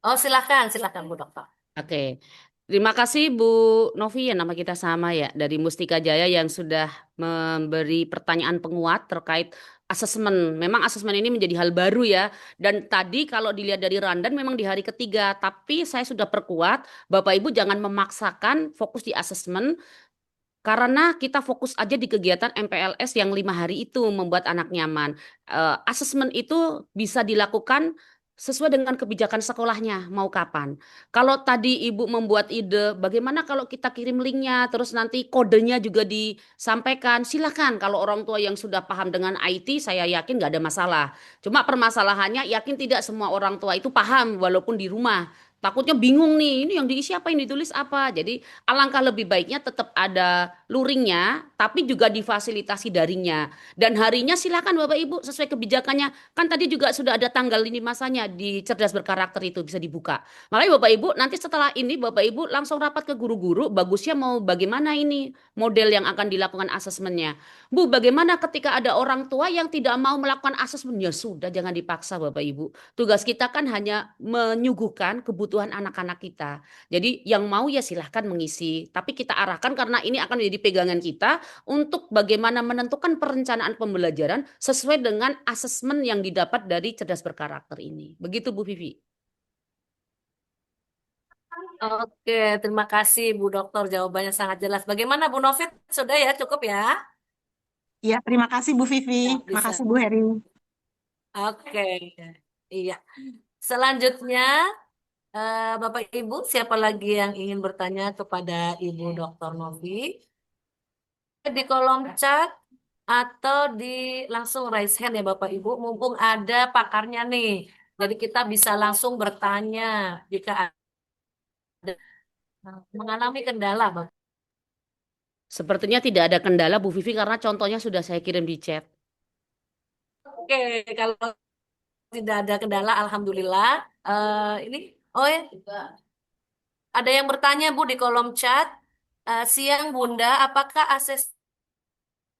Oh, silakan Bu Dokter. Oke. Terima kasih Bu Novi, ya nama kita sama ya, dari Mustika Jaya yang sudah memberi pertanyaan penguat terkait asesmen. Memang asesmen ini menjadi hal baru ya. Dan tadi kalau dilihat dari rundown memang di hari ketiga, tapi saya sudah perkuat, Bapak Ibu jangan memaksakan fokus di asesmen, karena kita fokus aja di kegiatan MPLS yang 5 hari itu membuat anak nyaman. Asesmen itu bisa dilakukan sesuai dengan kebijakan sekolahnya mau kapan. Kalau tadi Ibu membuat ide, bagaimana kalau kita kirim linknya, terus nanti kodenya juga disampaikan, silakan. Kalau orang tua yang sudah paham dengan IT, saya yakin nggak ada masalah. Cuma permasalahannya, yakin tidak semua orang tua itu paham walaupun di rumah. Takutnya bingung nih, ini yang diisi apa, yang ditulis apa. Jadi alangkah lebih baiknya tetap ada luringnya, tapi juga difasilitasi daringnya. Dan harinya silakan Bapak Ibu sesuai kebijakannya. Kan tadi juga sudah ada tanggal ini masanya di cerdas berkarakter itu bisa dibuka. Makanya Bapak Ibu nanti setelah ini Bapak Ibu langsung rapat ke guru-guru, bagusnya mau bagaimana ini model yang akan dilakukan asesmennya. Bu, bagaimana ketika ada orang tua yang tidak mau melakukan asesmen? Ya sudah, jangan dipaksa Bapak Ibu. Tugas kita kan hanya menyuguhkan kebutuhan anak-anak kita. Jadi yang mau ya silahkan mengisi. Tapi kita arahkan karena ini akan menjadi pegangan kita untuk bagaimana menentukan perencanaan pembelajaran sesuai dengan asesmen yang didapat dari cerdas berkarakter ini. Begitu Bu Vivi. Oke, terima kasih Bu Dokter. Jawabannya sangat jelas. Bagaimana Bu Novit? Sudah ya, cukup ya? Ya, terima kasih Bu Vivi. Ya, Terima bisa. kasih Bu Heri. Oke, iya. Selanjutnya, Bapak Ibu, siapa lagi yang ingin bertanya kepada Ibu Dokter Novi? Di kolom chat atau di langsung raise hand ya Bapak Ibu, mumpung ada pakarnya nih. Jadi kita bisa langsung bertanya jika ada mengalami kendala, Bapak. Sepertinya tidak ada kendala Bu Vivi karena contohnya sudah saya kirim di chat. Oke, kalau tidak ada kendala, alhamdulillah. Ini, oh ya, ada yang bertanya Bu di kolom chat. Siang Bunda, apakah akses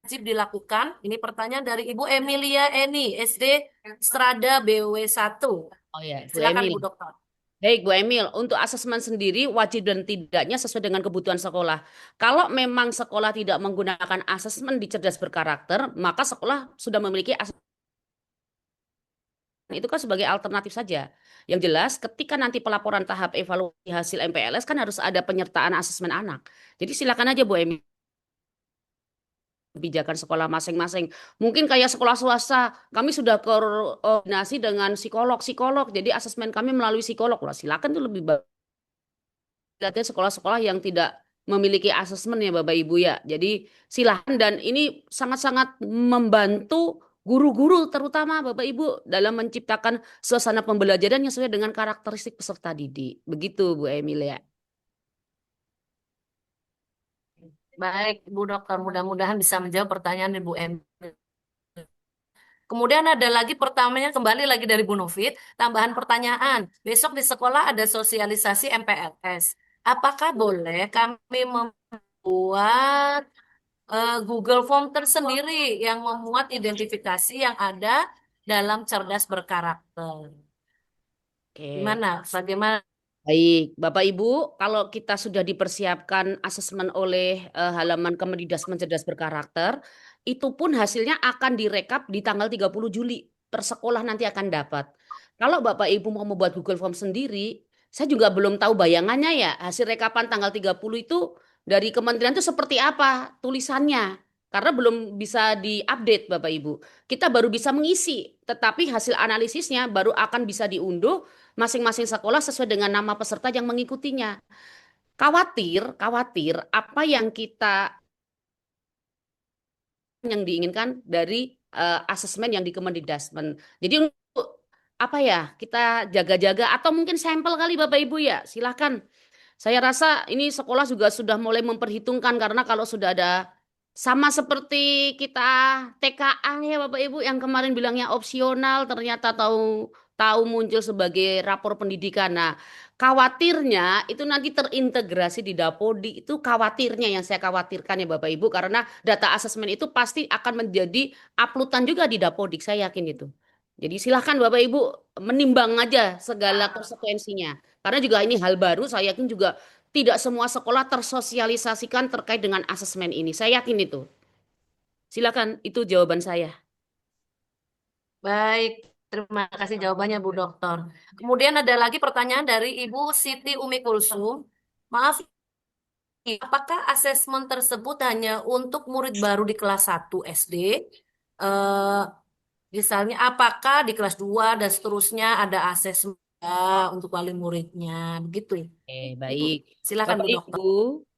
wajib dilakukan? Ini pertanyaan dari Ibu Emilia Eni, SD Strada BW 1. Oh ya, Bu Silakan Emil. Bu Dokter. Baik, Bu Emil, untuk asesmen sendiri wajib dan tidaknya sesuai dengan kebutuhan sekolah. Kalau memang sekolah tidak menggunakan asesmen di cerdas berkarakter, maka sekolah sudah memiliki asesmen itu kan sebagai alternatif saja. Yang jelas, ketika nanti pelaporan tahap evaluasi hasil MPLS kan harus ada penyertaan asesmen anak. Jadi silakan aja Bu Emil, kebijakan sekolah masing-masing. Mungkin kayak sekolah swasta, kami sudah koordinasi dengan psikolog, jadi asesmen kami melalui psikolog. Lah, silakan tuh lebih baik. Lihatnya sekolah-sekolah yang tidak memiliki asesmen ya Bapak Ibu ya. Jadi silakan, dan ini sangat-sangat membantu guru-guru terutama Bapak Ibu dalam menciptakan suasana pembelajaran yang sesuai dengan karakteristik peserta didik. Begitu Bu Emilia. Baik, Bu Dokter, mudah-mudahan bisa menjawab pertanyaan Ibu Em. Kemudian ada lagi pertamanya kembali lagi dari Bu Novit, tambahan pertanyaan. Besok di sekolah ada sosialisasi MPLS. Apakah boleh kami membuat Google Form tersendiri yang memuat identifikasi yang ada dalam cerdas berkarakter? Oke. Gimana? Bagaimana? Baik, Bapak Ibu, kalau kita sudah dipersiapkan asesmen oleh halaman Kemendikbudristek cerdas berkarakter, itu pun hasilnya akan direkap di tanggal 30 Juli. Per sekolah nanti akan dapat. Kalau Bapak Ibu mau membuat Google Form sendiri, saya juga belum tahu bayangannya ya, hasil rekapan tanggal 30 itu dari kementerian itu seperti apa tulisannya. Karena belum bisa diupdate Bapak Ibu. Kita baru bisa mengisi, tetapi hasil analisisnya baru akan bisa diunduh masing-masing sekolah sesuai dengan nama peserta yang mengikutinya. Khawatir apa yang diinginkan dari asesmen yang di Kemendikbudristek. Jadi untuk apa ya, kita jaga-jaga atau mungkin sampel kali Bapak Ibu ya, silakan. Saya rasa ini sekolah juga sudah mulai memperhitungkan, karena kalau sudah ada sama seperti kita TKA ya Bapak Ibu yang kemarin bilangnya opsional, ternyata tahu muncul sebagai rapor pendidikan. Nah, khawatirnya itu nanti terintegrasi di Dapodi, itu khawatirnya yang saya khawatirkan ya Bapak Ibu, karena data asesmen itu pasti akan menjadi uploadan juga di Dapodik, saya yakin itu. Jadi silahkan Bapak Ibu menimbang aja segala konsekuensinya. Karena juga ini hal baru, saya yakin juga tidak semua sekolah tersosialisasikan terkait dengan asesmen ini. Saya yakin itu. Silakan, itu jawaban saya. Baik, terima kasih jawabannya Bu Dokter. Kemudian ada lagi pertanyaan dari Ibu Siti Umi Kulsum. Maaf, apakah asesmen tersebut hanya untuk murid baru di kelas 1 SD? Eh, Misalnya apakah di kelas 2 dan seterusnya ada asesmen untuk wali muridnya? Begitu ya. Ibu. Baik. Silakan Bapak Bu Ibu, Dokter.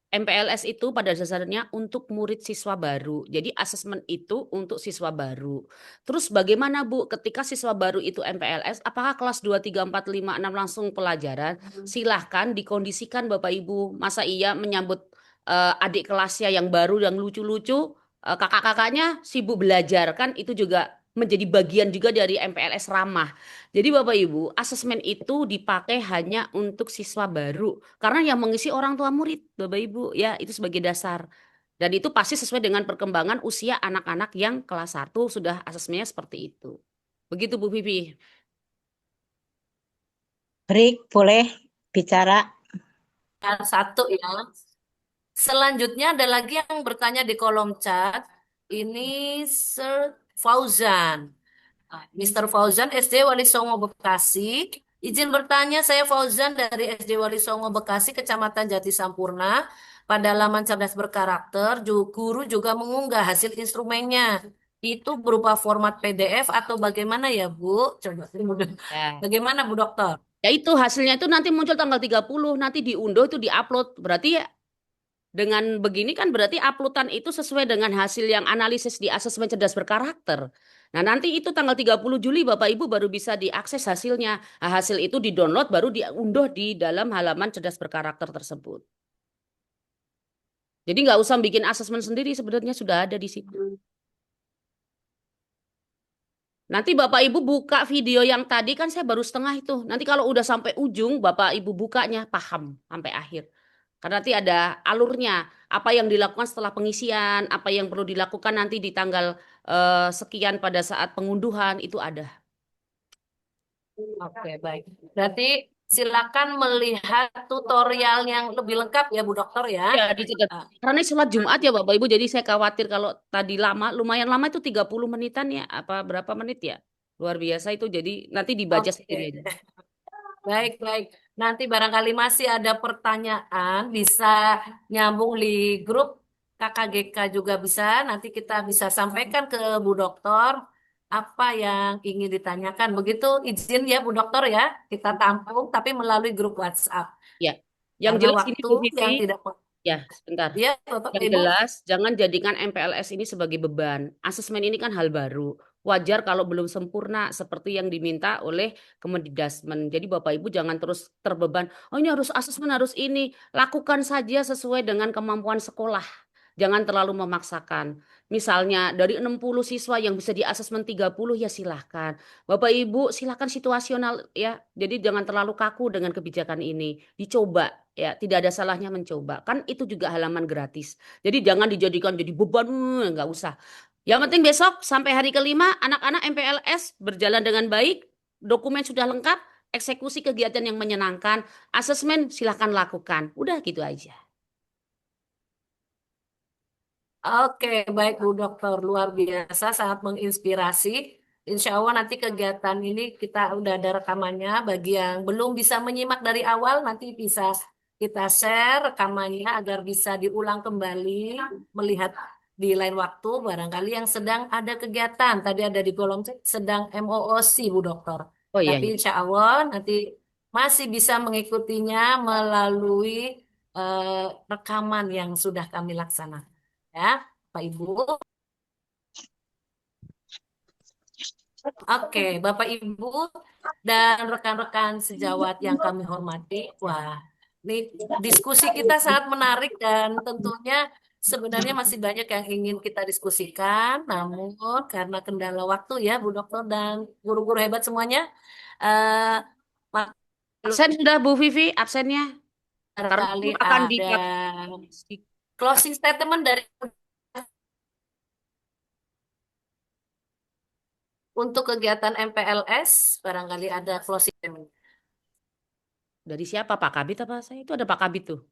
MPLS itu pada dasarnya untuk murid siswa baru. Jadi asesmen itu untuk siswa baru. Terus bagaimana Bu ketika siswa baru itu MPLS, apakah kelas 2, 3, 4, 5, 6 langsung pelajaran? Silahkan dikondisikan Bapak Ibu. Masa iya menyambut adik kelasnya yang baru, yang lucu-lucu, kakak-kakaknya sibuk belajar kan itu juga menjadi bagian juga dari MPLS ramah. Jadi Bapak Ibu, asesmen itu dipakai hanya untuk siswa baru karena yang mengisi orang tua murid, Bapak Ibu, ya itu sebagai dasar. Dan itu pasti sesuai dengan perkembangan usia anak-anak yang kelas 1 sudah asesmennya seperti itu. Begitu Bu Vivi. Break, boleh bicara. Satu ya. Selanjutnya ada lagi yang bertanya di kolom chat. Ini Sir Fauzan. Mr. Fauzan, SD Wali Songo Bekasi. Izin bertanya, saya Fauzan dari SD Wali Songo Bekasi, Kecamatan Jati Sampurna. Pada laman cerdas berkarakter, guru juga mengunggah hasil instrumennya. Itu berupa format PDF atau bagaimana ya, Bu? Coba. Ya. Bagaimana, Bu Dokter? Ya itu hasilnya itu nanti muncul tanggal 30, nanti diunduh itu diupload. Berarti ya dengan begini kan berarti uploadan itu sesuai dengan hasil yang analisis di asesmen cerdas berkarakter. Nah nanti itu tanggal 30 Juli Bapak Ibu baru bisa diakses hasilnya. Nah, hasil itu di-download baru diunduh di dalam halaman cerdas berkarakter tersebut. Jadi nggak usah bikin asesmen sendiri sebenarnya sudah ada di situ. Nanti Bapak Ibu buka video yang tadi kan saya baru setengah itu. Nanti kalau udah sampai ujung Bapak Ibu bukanya paham sampai akhir. Karena nanti ada alurnya, apa yang dilakukan setelah pengisian, apa yang perlu dilakukan nanti di tanggal sekian pada saat pengunduhan itu ada. Oke, baik. Berarti silakan melihat tutorial yang lebih lengkap ya, Bu Dokter ya. Ya, dicatat. Karena ini sholat Jumat ya Bapak Ibu, jadi saya khawatir kalau tadi lama, lumayan lama itu 30 menitan ya, apa berapa menit ya? Luar biasa itu, jadi nanti dibaca sendiri aja. Baik, baik. Nanti barangkali masih ada pertanyaan, bisa nyambung di grup KKGK juga bisa. Nanti kita bisa sampaikan ke Bu Dokter apa yang ingin ditanyakan. Begitu izin ya Bu Dokter ya, kita tampung tapi melalui grup WhatsApp. Ya, yang Karena jelas ini waktu Bu Vivi, yang tidak ya sebentar. ya, Bapak, Yang Ibu. jelas jangan jadikan MPLS ini sebagai beban. Asesmen ini kan hal baru. Wajar kalau belum sempurna seperti yang diminta oleh Kemendikbudristek. Jadi Bapak Ibu jangan terus terbeban. Oh ini harus asesmen harus ini. Lakukan saja sesuai dengan kemampuan sekolah. Jangan terlalu memaksakan. Misalnya dari 60 siswa yang bisa di asesmen 30 ya silahkan. Bapak Ibu silahkan situasional ya. Jadi jangan terlalu kaku dengan kebijakan ini. Dicoba ya, tidak ada salahnya mencoba. Kan itu juga halaman gratis. Jadi jangan dijadikan jadi beban, nggak usah. Yang penting besok sampai hari kelima anak-anak MPLS berjalan dengan baik, dokumen sudah lengkap, eksekusi kegiatan yang menyenangkan, asesmen silahkan lakukan. Udah gitu aja. Oke, baik Bu Dokter, luar biasa, sangat menginspirasi. Insya Allah nanti kegiatan ini kita udah ada rekamannya. Bagi yang belum bisa menyimak dari awal, nanti bisa kita share rekamannya agar bisa diulang kembali, melihat di lain waktu. Barangkali yang sedang ada kegiatan, tadi ada di kolom chat, sedang MOOC Bu Dokter. Oh iya, Tapi iya. insya Allah nanti masih bisa mengikutinya melalui rekaman yang sudah kami laksanakan. Ya, Pak Ibu. Oke, Bapak Ibu dan rekan-rekan sejawat yang kami hormati. Wah, ini diskusi kita sangat menarik dan tentunya sebenarnya masih banyak yang ingin kita diskusikan. Namun karena kendala waktu ya, Bu Dokter dan guru-guru hebat semuanya, eh Absen sudah Bu Vivi, absennya. Karena barangkali itu akan di ada closing statement dari untuk kegiatan MPLS, barangkali ada closing statement. Dari siapa Pak Kabit apa saya? Itu ada Pak Kabit tuh.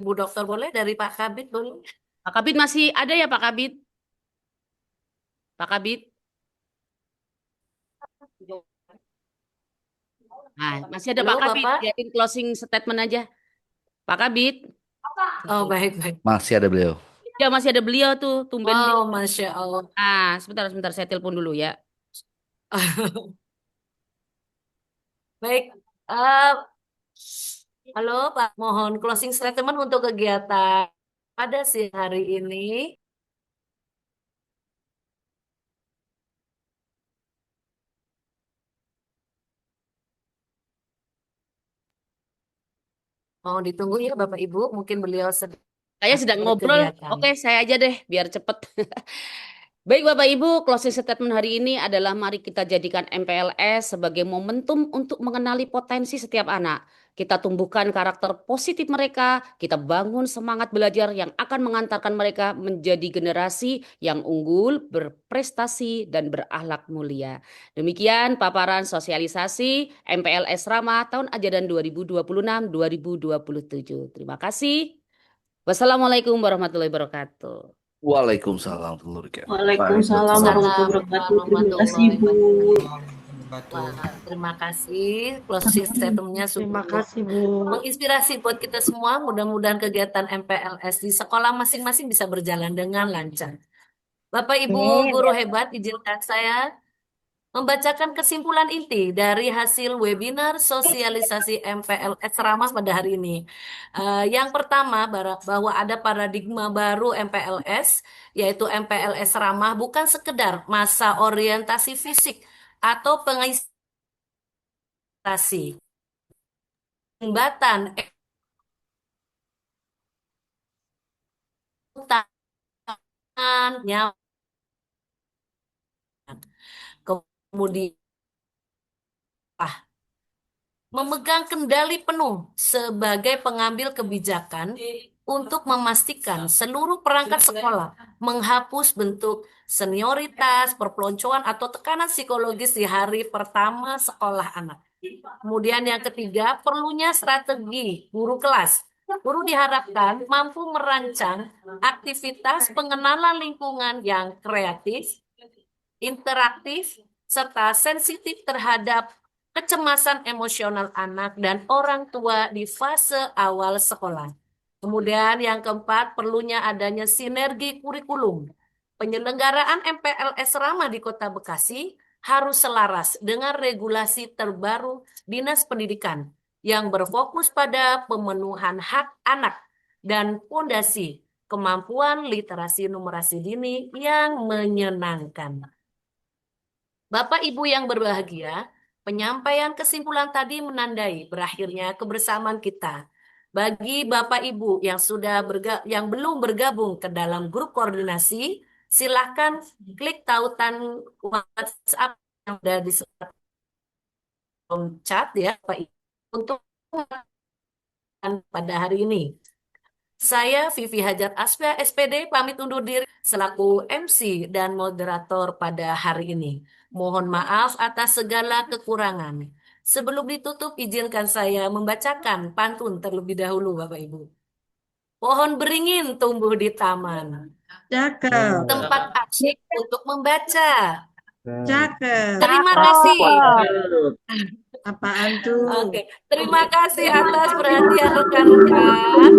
Bu Dokter boleh dari Pak Kabit boleh? Pak Kabit masih ada ya Pak Kabit? Pak Kabit. Nah, masih ada Halo, Pak Kabit. Bapak. Biarin closing statement aja. Pak Kabit. Oh, baik. Masih ada beliau. Ya, masih ada beliau tuh. Tumben Oh, beliau. Masya Allah. Sebentar. Saya telepon dulu ya. Baik. Halo, Pak. Mohon closing statement untuk kegiatan pada siang hari ini. Mau ditunggu ya Bapak Ibu, mungkin beliau sedang Saya sedang ngobrol. berkegiatan. Oke, saya aja deh biar cepet. Baik Bapak Ibu, closing statement hari ini adalah mari kita jadikan MPLS sebagai momentum untuk mengenali potensi setiap anak. Kita tumbuhkan karakter positif mereka, kita bangun semangat belajar yang akan mengantarkan mereka menjadi generasi yang unggul, berprestasi, dan berakhlak mulia. Demikian paparan sosialisasi MPLS Ramah tahun ajaran 2026-2027. Terima kasih. Wassalamualaikum warahmatullahi wabarakatuh. Waalaikumsalam warahmatullahi wabarakatuh. Waalaikumsalam warahmatullahi wabarakatuh. Terima kasih, Bu. Wah, terima kasih. Closing statement-nya Terima sungguh kasih, Bu. menginspirasi buat kita semua. Mudah-mudahan kegiatan MPLS di sekolah masing-masing bisa berjalan dengan lancar. Bapak Ibu guru hebat, izinkan saya membacakan kesimpulan inti dari hasil webinar sosialisasi MPLS Ramah pada hari ini. Yang pertama, bahwa ada paradigma baru MPLS, yaitu MPLS Ramah bukan sekedar masa orientasi fisik atau pengisiasi. Jembatan nyaman, kemudian memegang kendali penuh sebagai pengambil kebijakan untuk memastikan seluruh perangkat sekolah menghapus bentuk senioritas, perpeloncoan, atau tekanan psikologis di hari pertama sekolah anak. Kemudian yang ketiga, perlunya strategi guru kelas. Guru diharapkan mampu merancang aktivitas pengenalan lingkungan yang kreatif, interaktif, serta sensitif terhadap kecemasan emosional anak dan orang tua di fase awal sekolah. Kemudian yang keempat, perlunya adanya sinergi kurikulum. Penyelenggaraan MPLS Ramah di Kota Bekasi harus selaras dengan regulasi terbaru Dinas Pendidikan yang berfokus pada pemenuhan hak anak dan fondasi kemampuan literasi numerasi dini yang menyenangkan. Bapak Ibu yang berbahagia, penyampaian kesimpulan tadi menandai berakhirnya kebersamaan kita. Bagi Bapak Ibu yang yang belum bergabung ke dalam grup koordinasi, silakan klik tautan WhatsApp yang ada di chat ya Pak Ibu untuk pada hari ini. Saya Vivi Hajar Asfia SPD pamit undur diri selaku MC dan moderator pada hari ini. Mohon maaf atas segala kekurangan. Sebelum ditutup, izinkan saya membacakan pantun terlebih dahulu, Bapak Ibu. Pohon beringin tumbuh di taman. Cakep. Tempat asyik untuk membaca. Cakep. Terima kasih. Apaan tuh? Oke, terima kasih atas perhatian rekan-rekan.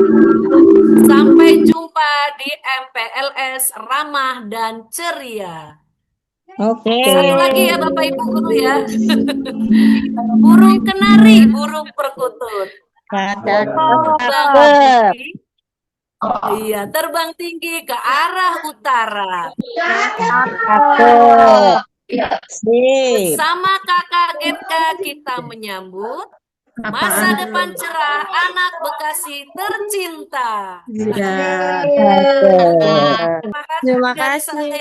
Sampai jumpa di MPLS Ramah dan Ceria. Oke. Satu lagi ya Bapak Ibu guru ya. Burung kenari, burung perkutut. Terbang tinggi. Iya, terbang tinggi ke arah utara. Bersama kakak Gerka kita menyambut masa depan cerah anak Bekasi tercinta. Iya. Terima kasih.